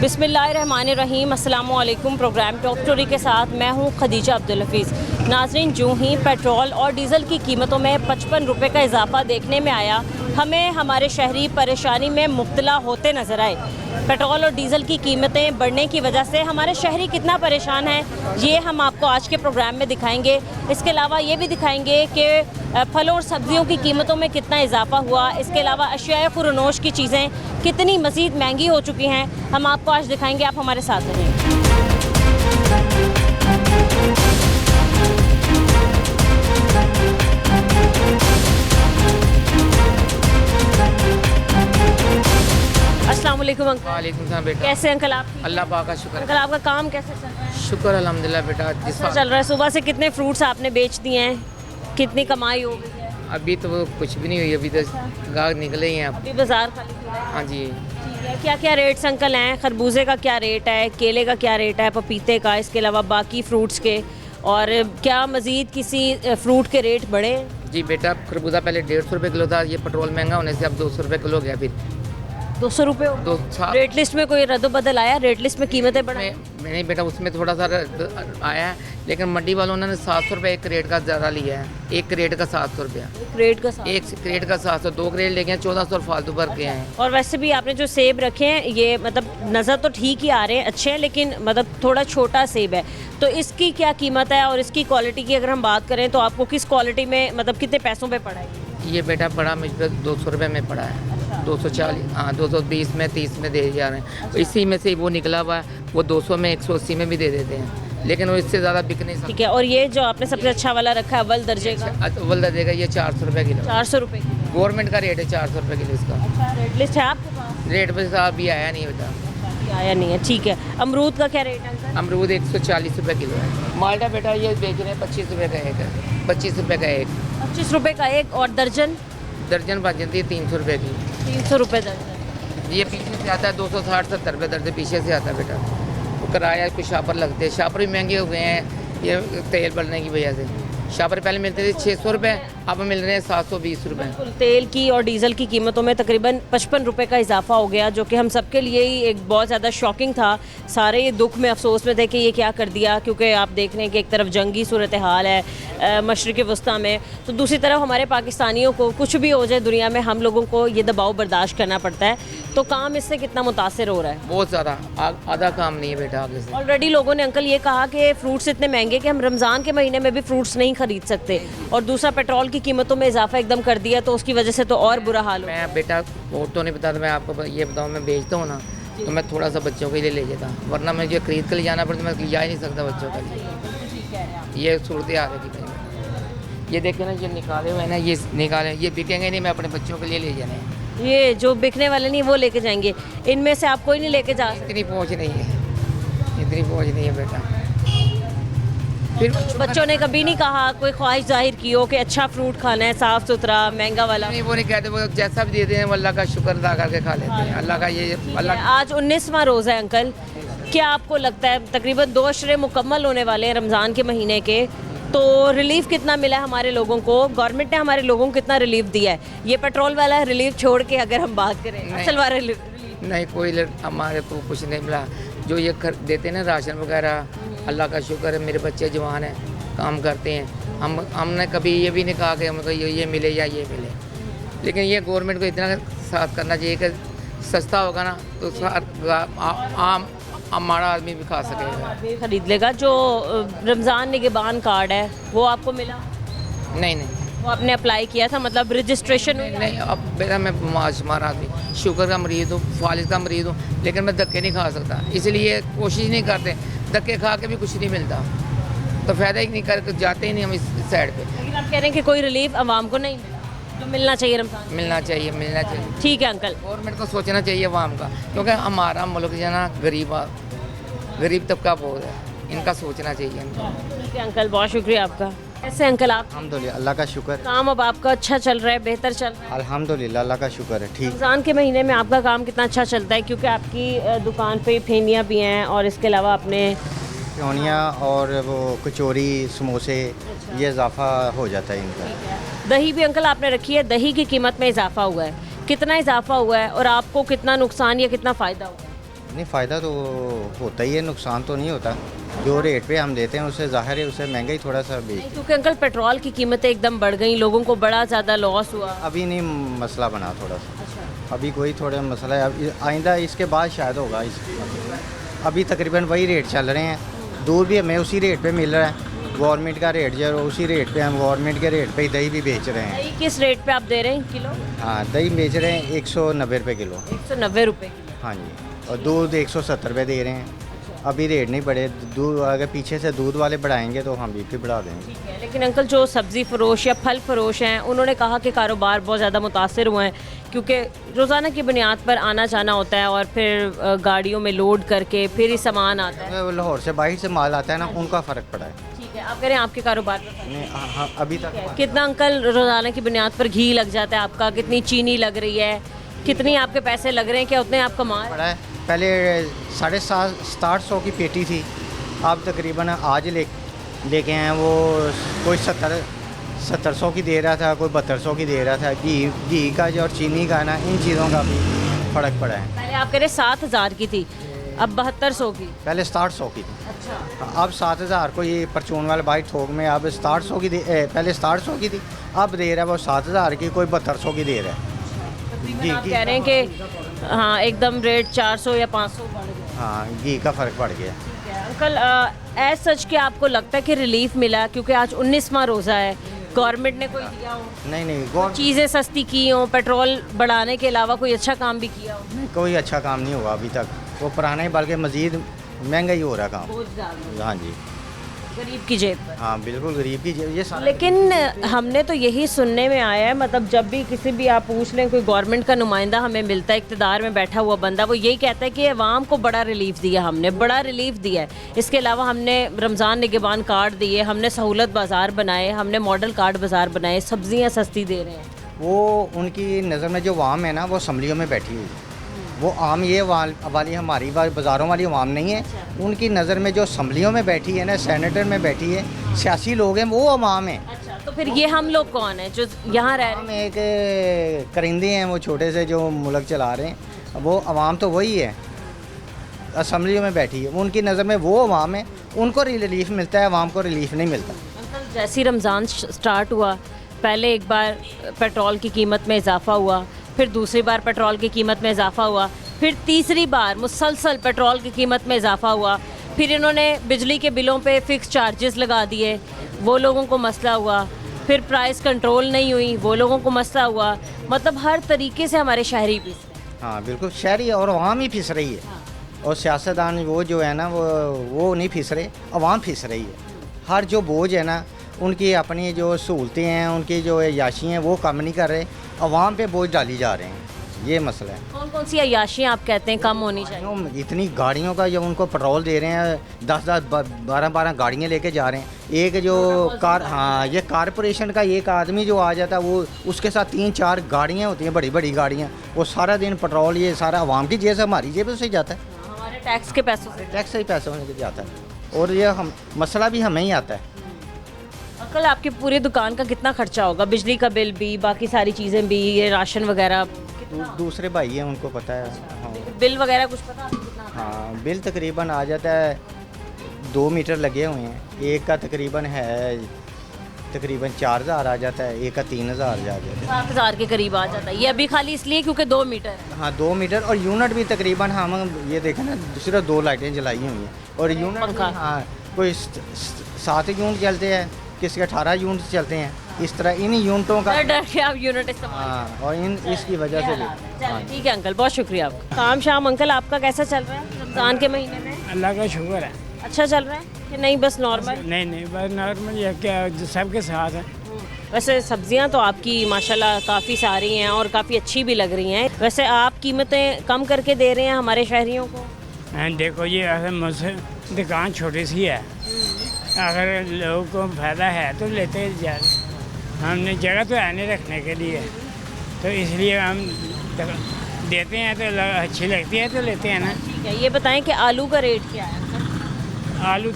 बिस्मिल्लाहिर्रहमानिर्रहीम, अस्सलामु अलैकुम। प्रोग्राम टॉप स्टोरी के साथ मैं हूं खदीजा अब्दुल हफीज़। नाज़रीन, जो ही पेट्रोल और डीज़ल की कीमतों में 55 रुपये का इजाफा देखने में आया, हमें हमारे शहरी परेशानी में मुब्तला होते नज़र आए। पेट्रोल और डीज़ल की कीमतें बढ़ने की वजह से हमारे शहरी कितना परेशान हैं, ये हम आपको आज के प्रोग्राम में दिखाएंगे। इसके अलावा ये भी दिखाएंगे कि फलों और सब्जियों की कीमतों में कितना इजाफा हुआ। इसके अलावा अशियाए खुरनोश की चीज़ें कितनी मज़ीद महंगी हो चुकी हैं, हम आपको आज दिखाएंगे। आप हमारे साथ रहें। अस्सलाम वालेकुम अंकल। वालेकुम सलाम बेटा। कैसे अंकल आप? अल्लाह पाक का शुक्र। अंकल, आपका काम कैसे चल रहा है? शुक्र अल्हम्दुलिल्लाह बेटा। अच्छा चल रहा है। सुबह से कितने फ्रूट्स आपने बेच दिए हैं? कितनी कमाई हो गई है? अभी तो वो कुछ भी नहीं हुई, अभी तो गाहक निकले ही हैं अब। अभी बाजार खाली हुआ है। हाँ जी। ठीक है, क्या क्या रेट्स अंकल हैं? खरबूजे का क्या रेट है? केले का क्या रेट है? पपीते का? इसके अलावा बाकी फ्रूट्स के, और क्या मज़ीद किसी फ्रूट के रेट बढ़े? जी बेटा, खरबूजा पहले 150 रुपये किलो था, ये पेट्रोल महंगा होने से अब 200 रुपये किलो गया। फिर 200 रुपये हो? दो रेट लिस्ट में कोई रद्द-बदल आया? रेट लिस्ट में कीमतें बढ़ाई? नहीं बेटा, उसमें थोड़ा सा आया है, लेकिन मंडी वालों ने 700 रुपये एक क्रेट का ज़्यादा लिया है। एक क्रेट का 700 रुपया, रेट का साथ। एक क्रेट का 700, 2 क्रेट लेके 1400 फालतू भर के हैं। और वैसे भी आपने जो सेब रखे हैं, ये मतलब नज़र तो ठीक ही आ रहे हैं, अच्छे हैं, लेकिन मतलब थोड़ा छोटा सेब है, तो इसकी क्या कीमत है? और इसकी क्वालिटी की अगर हम बात करें तो आपको किस क्वालिटी में, मतलब कितने पैसों पे पड़ा है? ये बेटा पड़ा मुझ पर 200 रुपये में पड़ा है। 240, हाँ 220 में, 30 में दे जा रहे हैं। इसी में से वो निकला हुआ है, वो 200 में, 180 में भी दे देते हैं, लेकिन वो इससे ज़्यादा बिक नहीं सकता। ठीक है, और ये जो आपने सबसे अच्छा वाला रखा है अव्वल दर्जे का? अव्वल दर्जे का ये 400 रुपये किलो। 400 रुपये की। गवर्नमेंट का रेट है 400 रुपये किलो इसका। अच्छा, रेट लिस्ट है आपके पास? रेट पर साहब भी आया नहीं बेटा। आया नहीं है, ठीक है। अमरूद का क्या रेट है अंकल? अमरूद 140 रुपये किलो है। माल्टा बेटा ये बेच रहे हैं 25 रुपये का एक है, 25 रुपये का एक। 25 रुपये का एक, और दर्जन? दर्जन बच जाती है 300 रुपये की। 300 रुपये दर्जन। ये पीछे से आता है 260-70 रुपये दर्जन, पीछे से आता है बेटा। वो किराया कुछ शापर लगते हैं, शापर भी महंगे हो गए हैं ये तेल बढ़ने की वजह से। शापर पहले मिलते थे 600 रुपये, अब मिल रहे हैं 720 रुपये। बिल्कुल, तेल की और डीज़ल की कीमतों में तकरीबन 55 रुपये का इजाफा हो गया, जो कि हम सबके लिए ही एक बहुत ज़्यादा शॉकिंग था। सारे ये दुख में, अफसोस में थे कि ये क्या कर दिया, क्योंकि आप देख रहे हैं कि एक तरफ जंगी सूरत हाल है मशरिक़ वस्ता में, तो दूसरी तरफ हमारे पाकिस्तानियों को कुछ भी हो जाए दुनिया में, हम लोगों को ये दबाव बर्दाश्त करना पड़ता है। तो काम इससे कितना मुतासर हो रहा है? बहुत ज़्यादा, आधा काम नहीं है बेटा आगे से। ऑलरेडी लोगों ने अंकल ये कहा कि फ्रूट्स इतने महंगे कि हम रमज़ान के महीने में भी फ्रूट्स नहीं खरीद सकते, और दूसरा पेट्रोल की कीमतों में इजाफा एकदम कर दिया, तो उसकी वजह से तो और बुरा हाल हो। मैं बेटा और तो नहीं बताता, मैं आपको ये बताऊँ, मैं बेचता हूँ ना, तो मैं थोड़ा सा बच्चों के लिए ले जाता, वरना मैं जो खरीद कर ले जाना पड़ता, मैं जा ही नहीं सकता बच्चों के लिए। ये सूरत हाल है कि ये देखे ना, ये निकाले हुए हैं ना, ये निकाले, ये बिकेंगे नहीं, मैं अपने बच्चों के लिए ले जाने हैं। ये जो बिकने वाले नहीं वो लेके जाएंगे, इनमें से आप कोई नहीं लेके जा सकते? इतनी पहुँच नहीं है, इतनी पहुँच नहीं है बेटा। फिर बच्चों ने कभी नहीं कहा, कोई ख्वाहिश जाहिर की हो कि अच्छा फ्रूट खाना है, साफ़ सुथरा महंगा वाला? नहीं, वो नहीं कहते, वो जैसा भी देते हैं वो अल्लाह का शुक्र अदा करके खा लेते हैं। अल्लाह का ये अल्लाह। आज 19वां रोज़ा है अंकल, क्या आपको लगता है तकरीबन 2 अशरे मुकम्मल होने वाले हैं रमज़ान के महीने के, तो रिलीफ कितना मिला है हमारे लोगों को? गवर्नमेंट ने हमारे लोगों को कितना रिलीफ दिया है? ये पेट्रोल वाला रिलीफ छोड़ के अगर हम बात करें, असल वाला रिलीफ? नहीं, कोई हमारे को कुछ नहीं मिला। जो ये देते हैं ना राशन वगैरह, अल्लाह का शुक्र है, मेरे बच्चे जवान हैं, काम करते हैं। हमने कभी ये भी नहीं कहा कि हमको ये मिले या ये मिले, लेकिन ये गवर्नमेंट को इतना साथ करना चाहिए कि सस्ता होगा ना तो आम हमारा आदमी भी खा सकेगा, खरीद लेगा। जो रमज़ान निगहबान कार्ड है वो आपको मिला? नहीं, वो आपने अप्लाई किया था, मतलब रजिस्ट्रेशन? नहीं, अब बेटा मैं माशमार आदमी, शुगर का मरीज़ हूँ, फालिज का मरीज़ हूँ, लेकिन मैं धक्के नहीं खा सकता, इसलिए कोशिश नहीं करते। धक्के खा के भी कुछ नहीं मिलता, तो फ़ायदा ही नहीं, कर जाते ही नहीं हम इस साइड पे। लेकिन आप कह रहे हैं कि कोई रिलीफ आवाम को नहीं मिला, जो मिलना चाहिए रमज़ान? मिलना चाहिए। ठीक है अंकल। गवर्नमेंट को सोचना चाहिए आवाम का, क्योंकि हमारा मुल्क जो है ना गरीब तबका बहुत है, इनका सोचना चाहिए इनको। ठीक है अंकल, बहुत शुक्रिया आपका। कैसे अंकल आप? अल्हम्दुलिल्लाह, अल्लाह का शुक्र। काम अब आपका अच्छा चल रहा है, बेहतर चल रहा है? अल्हम्दुलिल्लाह, अल्लाह का शुक्र है, ठीक। रमज़ान के महीने में आपका काम कितना अच्छा चलता है? क्योंकि आपकी दुकान पे फेनियाँ भी हैं, और इसके अलावा अपने सेवइयाँ और वो कचौरी, समोसे, ये इजाफा हो जाता है इनका। दही भी अंकल आपने रखी है, दही की कीमत में इजाफा हुआ है, कितना इजाफा हुआ है, और आपको कितना नुकसान या कितना फ़ायदा हुआ है? नहीं, फ़ायदा तो होता ही है, नुकसान तो नहीं होता। जो रेट पे हम देते हैं उससे ज़ाहिर है उससे महंगा ही थोड़ा सा बेच। क्योंकि अंकल पेट्रोल की कीमतें एकदम बढ़ गई, लोगों को बड़ा ज़्यादा लॉस हुआ। अभी नहीं मसला बना थोड़ा सा, अभी कोई थोड़ा मसला है। अब आइंदा इसके बाद शायद होगा। अभी तकरीबन वही रेट चल रहे हैं, दूध भी हमें उसी रेट पे मिल रहा है, गवर्नमेंट का रेट जो है उसी रेट पे हम गवर्नमेंट के रेट पे ही दही भी बेच रहे हैं। दही किस रेट पे आप दे रहे हैं किलो? हाँ, दही बेच रहे हैं 190 रुपये किलो। 190 रुपये किलो। हाँ जी, और दूध 170 रुपये दे रहे हैं। अभी रेट नहीं बढ़े, दूध अगर पीछे से दूध वाले बढ़ाएंगे तो हम भी फिर बढ़ा देंगे। ठीक है, लेकिन अंकल जो सब्ज़ी फरोश या फल फरोश हैं उन्होंने कहा कि कारोबार बहुत ज़्यादा मुतासर हुए हैं, क्योंकि रोज़ाना की बुनियाद पर आना जाना होता है और फिर गाड़ियों में लोड करके फिर ही सामान आता है। वो लाहौर से बाहर से माल आता है ना, उनका फ़र्क पड़ा है। ठीक है, आप कह रहे हैं आपके कारोबार पर नहीं, हाँ, अभी तक कितना अंकल रोज़ाना की बुनियाद पर घी लग जाता है आपका, कितनी चीनी लग रही है, कितनी आपके पैसे लग रहे हैं, क्या उतने आप कमा रहे हैं? पड़ा है। पहले 750 की पेटी थी, अब तकरीबन आज लेके आए हैं वो कोई 70 की दे रहा था, कोई 7200 की दे रहा था। घी का जो और चीनी का ना, इन चीज़ों का भी फ़र्क पड़ा है। पहले आप कह रहे 7000 की थी, अब 7200 की। पहले 6700 की थी, अच्छा, अब 7000 को ये परचून वाले बाइक थोक में अब 6700 की पहले 6700 की थी, अब दे रहा है वो 7000 की, कोई 7200 की दे रहा है। तकरीबन आप कह रहे हैं कि हाँ एकदम रेट 400 या 500 बढ़ गया। हाँ, घी का फ़र्क पड़ गया। ठीक है अंकल, एज सच कि आपको लगता है कि रिलीफ मिला, क्योंकि आज 19वां रोज़ा है, गवर्नमेंट ने कोई दिया हो, नहीं, चीज़ें सस्ती की हों, पेट्रोल बढ़ाने के अलावा कोई अच्छा काम भी किया हो? कोई अच्छा काम नहीं हुआ अभी तक, वो पुराना ही बल्कि मज़ीद महंगा ही हो रहा काम। बहुत ज़्यादा हाँ जी, गरीब की जेब पर। हाँ बिल्कुल गरीब की ये सारा। लेकिन हमने तो यही सुनने में आया है, मतलब जब भी किसी भी आप पूछ लें, कोई गवर्नमेंट का नुमाइंदा हमें मिलता है, इक़्तिदार में बैठा हुआ बंदा, वो यही कहता है कि अवाम को बड़ा रिलीफ दिया, हमने बड़ा रिलीफ दिया है। इसके अलावा हमने रमज़ान निगहबान कार्ड दिए, हमने सहूलत बाज़ार बनाए, हमने मॉडल कार्ड बाज़ार बनाए, सब्ज़ियाँ सस्ती दे रहे हैं। वो उनकी नज़र में जो अवाम है ना, वो असम्बलियों में बैठी हुई है। वो आम ये वाली हमारी बाज़ारों वाली अवाम नहीं है। उनकी नज़र में जो असम्बलियों में बैठी है ना, सेनेटर में बैठी है, सियासी लोग हैं, वो अवाम है। अच्छा, तो फिर ये हम लोग कौन है जो यहाँ रह रहे हम एक करिंदे हैं, वो छोटे से जो मुल्क चला रहे हैं, वो अवाम तो वही है, असम्बलियों में बैठी है। उनकी नज़र में वो अवाम है, उनको रिलीफ मिलता है, अवाम को रिलीफ नहीं मिलता। अंकल, जैसे ही रमज़ान स्टार्ट हुआ, पहले एक बार पेट्रोल की कीमत में इजाफा हुआ, फिर दूसरी बार पेट्रोल की कीमत में इजाफा हुआ, फिर तीसरी बार मुसलसल पेट्रोल की कीमत में इजाफा हुआ, फिर इन्होंने बिजली के बिलों पे फिक्स चार्जेस लगा दिए, वो लोगों को मसला हुआ, फिर प्राइस कंट्रोल नहीं हुई, वो लोगों को मसला हुआ। मतलब हर तरीके से हमारे शहरी पिस रहे हैं। हाँ बिल्कुल, शहरी और अवाम ही फिस रही है। और सियासतदान वो जो है ना, वो नहीं फिस रहे, अवाम फिस रही है। हर जो बोझ है ना, उनकी अपनी जो सहूलतें हैं, उनकी जो अय्याशी हैं, वो कम नहीं कर रहे, अवाम पे बोझ डाली जा रहे हैं। ये मसला है। कौन कौन सी अय्याशियाँ आप कहते हैं कम होनी चाहिए? इतनी गाड़ियों का जब उनको पेट्रोल दे रहे हैं, 10-10 12-12 गाड़ियाँ लेके जा रहे हैं। एक जो ये कारपोरेशन का एक आदमी जो आ जाता है, वो उसके साथ 3-4 गाड़ियाँ होती हैं, बड़ी बड़ी गाड़ियाँ, वो सारा दिन पेट्रोल, ये सारा अवाम की जेब से, हमारी जेब से जाता है, हमारे टैक्स के पैसों से। टैक्स से ही पैसे होने के जाता है। और ये मसला भी हमें ही आता है। अंकल, आपकी पूरी दुकान का कितना खर्चा होगा? बिजली का बिल भी, बाकी सारी चीज़ें भी, ये राशन वगैरह? दूसरे भाई हैं, उनको पता है। हाँ, बिल वगैरह कुछ पता आपको कितना आता है? हाँ, बिल तकरीबन आ जाता है, 2 मीटर लगे हुए हैं, एक का तकरीबन 4000 आ जाता है, एक का 3000 आ जाता है। 7000 के करीब आ जाता है। ये अभी खाली इसलिए क्योंकि 2 मीटर है। हाँ, 2 मीटर और यूनिट भी तकरीबन, हम ये देखें ना, सिर्फ 2 लाइटें जलाई हुई हैं और यूनिट पंखा। हाँ, कोई 7 यूनिट चलते हैं, किसी 18 यूनिट चलते हैं। इस तरह इन यूनिटों का डर के आप यूनिट इस्तेमाल। हाँ, और इसकी वजह से भी। चलिए ठीक है अंकल, बहुत शुक्रिया आपका। काम शाम अंकल आपका कैसा चल रहा है रमज़ान के महीने में? अल्लाह का शुक्र है। अच्छा चल रहा है कि नहीं बस नॉर्मल? नहीं बस नॉर्मल, ये क्या सबके साथ है। वैसे सब्जियां तो आपकी माशाल्लाह काफ़ी सारी हैं और काफ़ी अच्छी भी लग रही हैं। वैसे आप कीमतें कम करके दे रहे हैं हमारे शहरियों को? देखो ये ऐसे मुझसे दुकान छोटी सी है, अगर लोगों को फ़ायदा है तो लेते जाए। हमने जगह तो है नहीं रखने के लिए, तो इसलिए हम देते हैं, तो अच्छी लगती है तो लेते हैं ना। ठीक है, ये बताएं कि आलू का रेट क्या है? आलू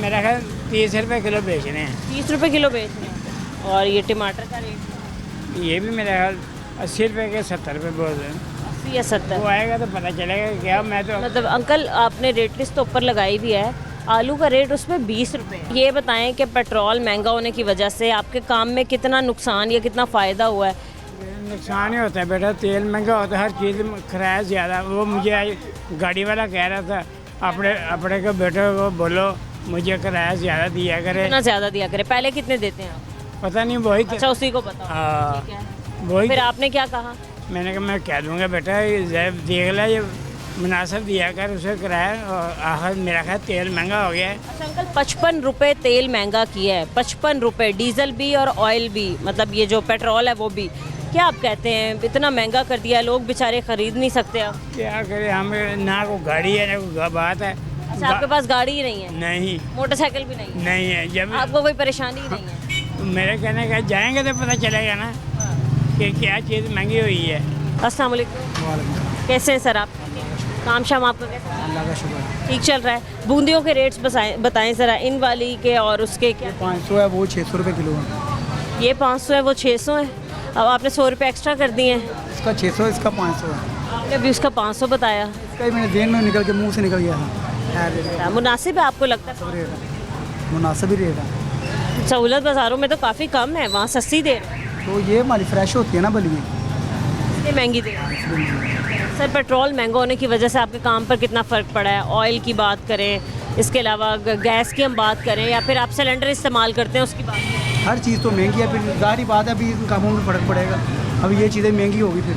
मेरा ख्याल 30 रुपये किलो बेच रहे हैं। 30 रुपये किलो बेच रहे हैं। और ये टमाटर का रेट? ये भी मेरा ख्याल 80 रुपये के 70 रुपये बोल रहे हैं। 80 या 70? वो आएगा तो पता चलेगा क्या। मैं तो मतलब अंकल आपने रेट लिस्ट तो ऊपर लगाई भी है, आलू का रेट उसमें 20 रुपये। ये बताएं कि पेट्रोल महंगा होने की वजह से आपके काम में कितना नुकसान या कितना फ़ायदा हुआ है? नुकसान ही होता है बेटा, तेल महंगा होता है, हर चीज़ किराया ज़्यादा। वो मुझे आज गाड़ी वाला कह रहा था अपने को बेटे को बोलो मुझे किराया ज़्यादा दिया करे। कितना ज़्यादा दिया करे? पहले कितने देते हैं आप? पता नहीं वही अच्छा, उसी को पता होगा। हाँ, ठीक है। वही फिर आपने क्या कहा? मैंने कहा मैं कह दूँगा बेटा ये देख ला, ये मुनासिब दिया कर उसे किराया। और आखिर मेरा ख्याल तेल महंगा हो गया है। अच्छा अंकल, 55 रुपये तेल महंगा किया है, 55 रुपये, डीजल भी और ऑयल भी, मतलब ये जो पेट्रोल है वो भी। क्या आप कहते हैं, इतना महंगा कर दिया, लोग बेचारे खरीद नहीं सकते अब? क्या करें, हम ना कोई गाड़ी है ना कोई बात है। अच्छा, आपके पास गाड़ी ही नहीं है? नहीं, मोटरसाइकिल भी नहीं है? नहीं है। जब आपको कोई परेशानी ही नहीं है? मेरे कहने का जाएंगे तो पता चलेगा ना कि क्या चीज़ महंगी हुई है। अस्सलाम वालेकुम, कैसे हैं सर आप? काम शाम आपका कैसा? अल्लाह का शुक्र। ठीक चल रहा है। बूंदियों के रेट्स बताएं ज़रा, इन वाली के और उसके क्या? 500 है, वो 600 रुपये किलो है। ये 500 है, वो 600 है। अब आपने 100 रुपये एक्स्ट्रा कर दिए हैं। इसका 600, इसका 500 है। आपने अभी उसका 500 बताया। इसका ही मैंने देन में निकल के मुंह से निकल गया है। मुनासिब है आपको लगता है? सब रेट है, मुनासिब ही रेट है। सहूलत बाज़ारों में तो काफ़ी कम है, वहाँ सस्ती दे रहे हैं, तो ये हमारी फ्रेश होती है ना बलिए, इसलिए महंगी दे रहे हैं। सर, पेट्रोल महंगा होने की वजह से आपके काम पर कितना फ़र्क पड़ा है? ऑयल की बात करें, इसके अलावा गैस की हम बात करें, या फिर आप सिलेंडर इस्तेमाल करते हैं उसकी बात करें? हर चीज़ तो महंगी है। फिर जाहिर बात है, अभी इन कामों में फ़र्क पड़ेगा। अब ये चीज़ें महंगी होगी। फिर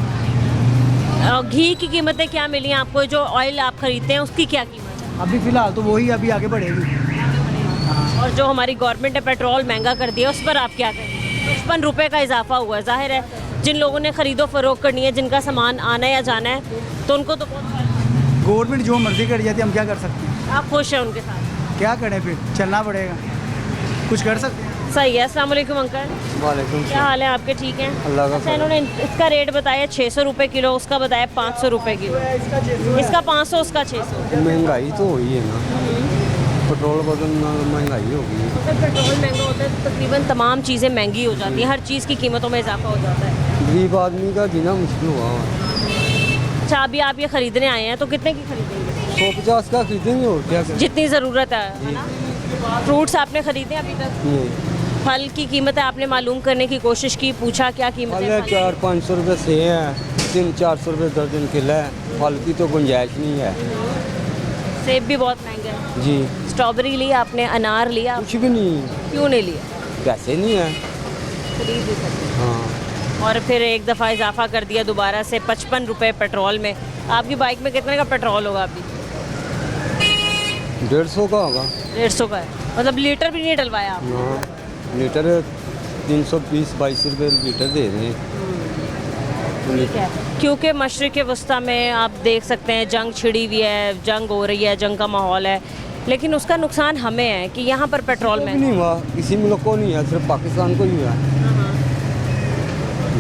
घी की कीमतें क्या मिली हैं आपको? जो ऑयल आप ख़रीदते हैं उसकी क्या कीमत है? अभी फ़िलहाल तो वही अभी आगे बढ़ेगी। और जो हमारी गवर्नमेंट ने पेट्रोल महंगा कर दिया उस पर आप क्या करें? 55 रुपये का इजाफा हुआ है। ज़ाहिर है जिन लोगों ने ख़रीदो फरोख्त करनी है, जिनका सामान आना है या जाना है, तो उनको तो बहुत। गवर्नमेंट जो मर्ज़ी कर जाती है, हम क्या कर सकते हैं? आप खुश हैं उनके साथ? क्या करें, फिर चलना पड़ेगा, कुछ कर सकते हैं। सही है। अस्सलाम वालेकुम अंकल, वालेकुम क्या हाल है आपके? ठीक हैं? अल्लाह का अच्छा, इन्होंने इसका रेट बताया 600 रुपये किलो, उसका बताया 500 रुपये किलो। इसका 500, उसका 600। महंगाई तो हुई है ना, पेट्रोल बदलना, महंगाई हो गई है। अगर पेट्रोल महंगा होता है तो तकरीबन तमाम चीज़ें महंगी हो जाती हैं, हर चीज़ की कीमतों में इजाफा हो जाता है। गरीब आदमी का जीना मुश्किल हुआ है। अच्छा, अभी आप ये ख़रीदने आए हैं तो कितने की खरीदेंगे? 150 का खरीदेंगे और क्या करें। जितनी ज़रूरत है ना? फ्रूट्स आपने ख़रीदे अभी तक? नहीं, फल की कीमतें आपने मालूम करने की कोशिश की, पूछा क्या कीमत फल है? है 400-500 रुपये से है, 300-400 रुपये दर्जन किला है। फल की तो गुंजाइश नहीं है सेब भी बहुत महंगे हैं। जी। स्ट्रॉबेरी लिया आपने, अनार लिया? कुछ भी नहीं, क्यों नहीं लिया? पैसे नहीं है। खरीद भी सकते। हाँ, और फिर एक दफ़ा इजाफा कर दिया दोबारा से 55 रुपये पेट्रोल में। आपकी बाइक में कितने का पेट्रोल होगा अभी? 150 का होगा। 150 का है, मतलब लीटर भी नहीं डलवाया आप? हाँ, लीटर 320-22 रुपये लीटर दे रहे हैं। ठीक है, क्योंकि मशरिक़ वस्ता में आप देख सकते हैं जंग छिड़ी हुई है, जंग हो रही है, जंग का माहौल है, लेकिन उसका नुकसान हमें है कि यहाँ पर पेट्रोल नहीं महंगा। हुआ, किसी मुल्क को नहीं है, सिर्फ पाकिस्तान को ही हुआ।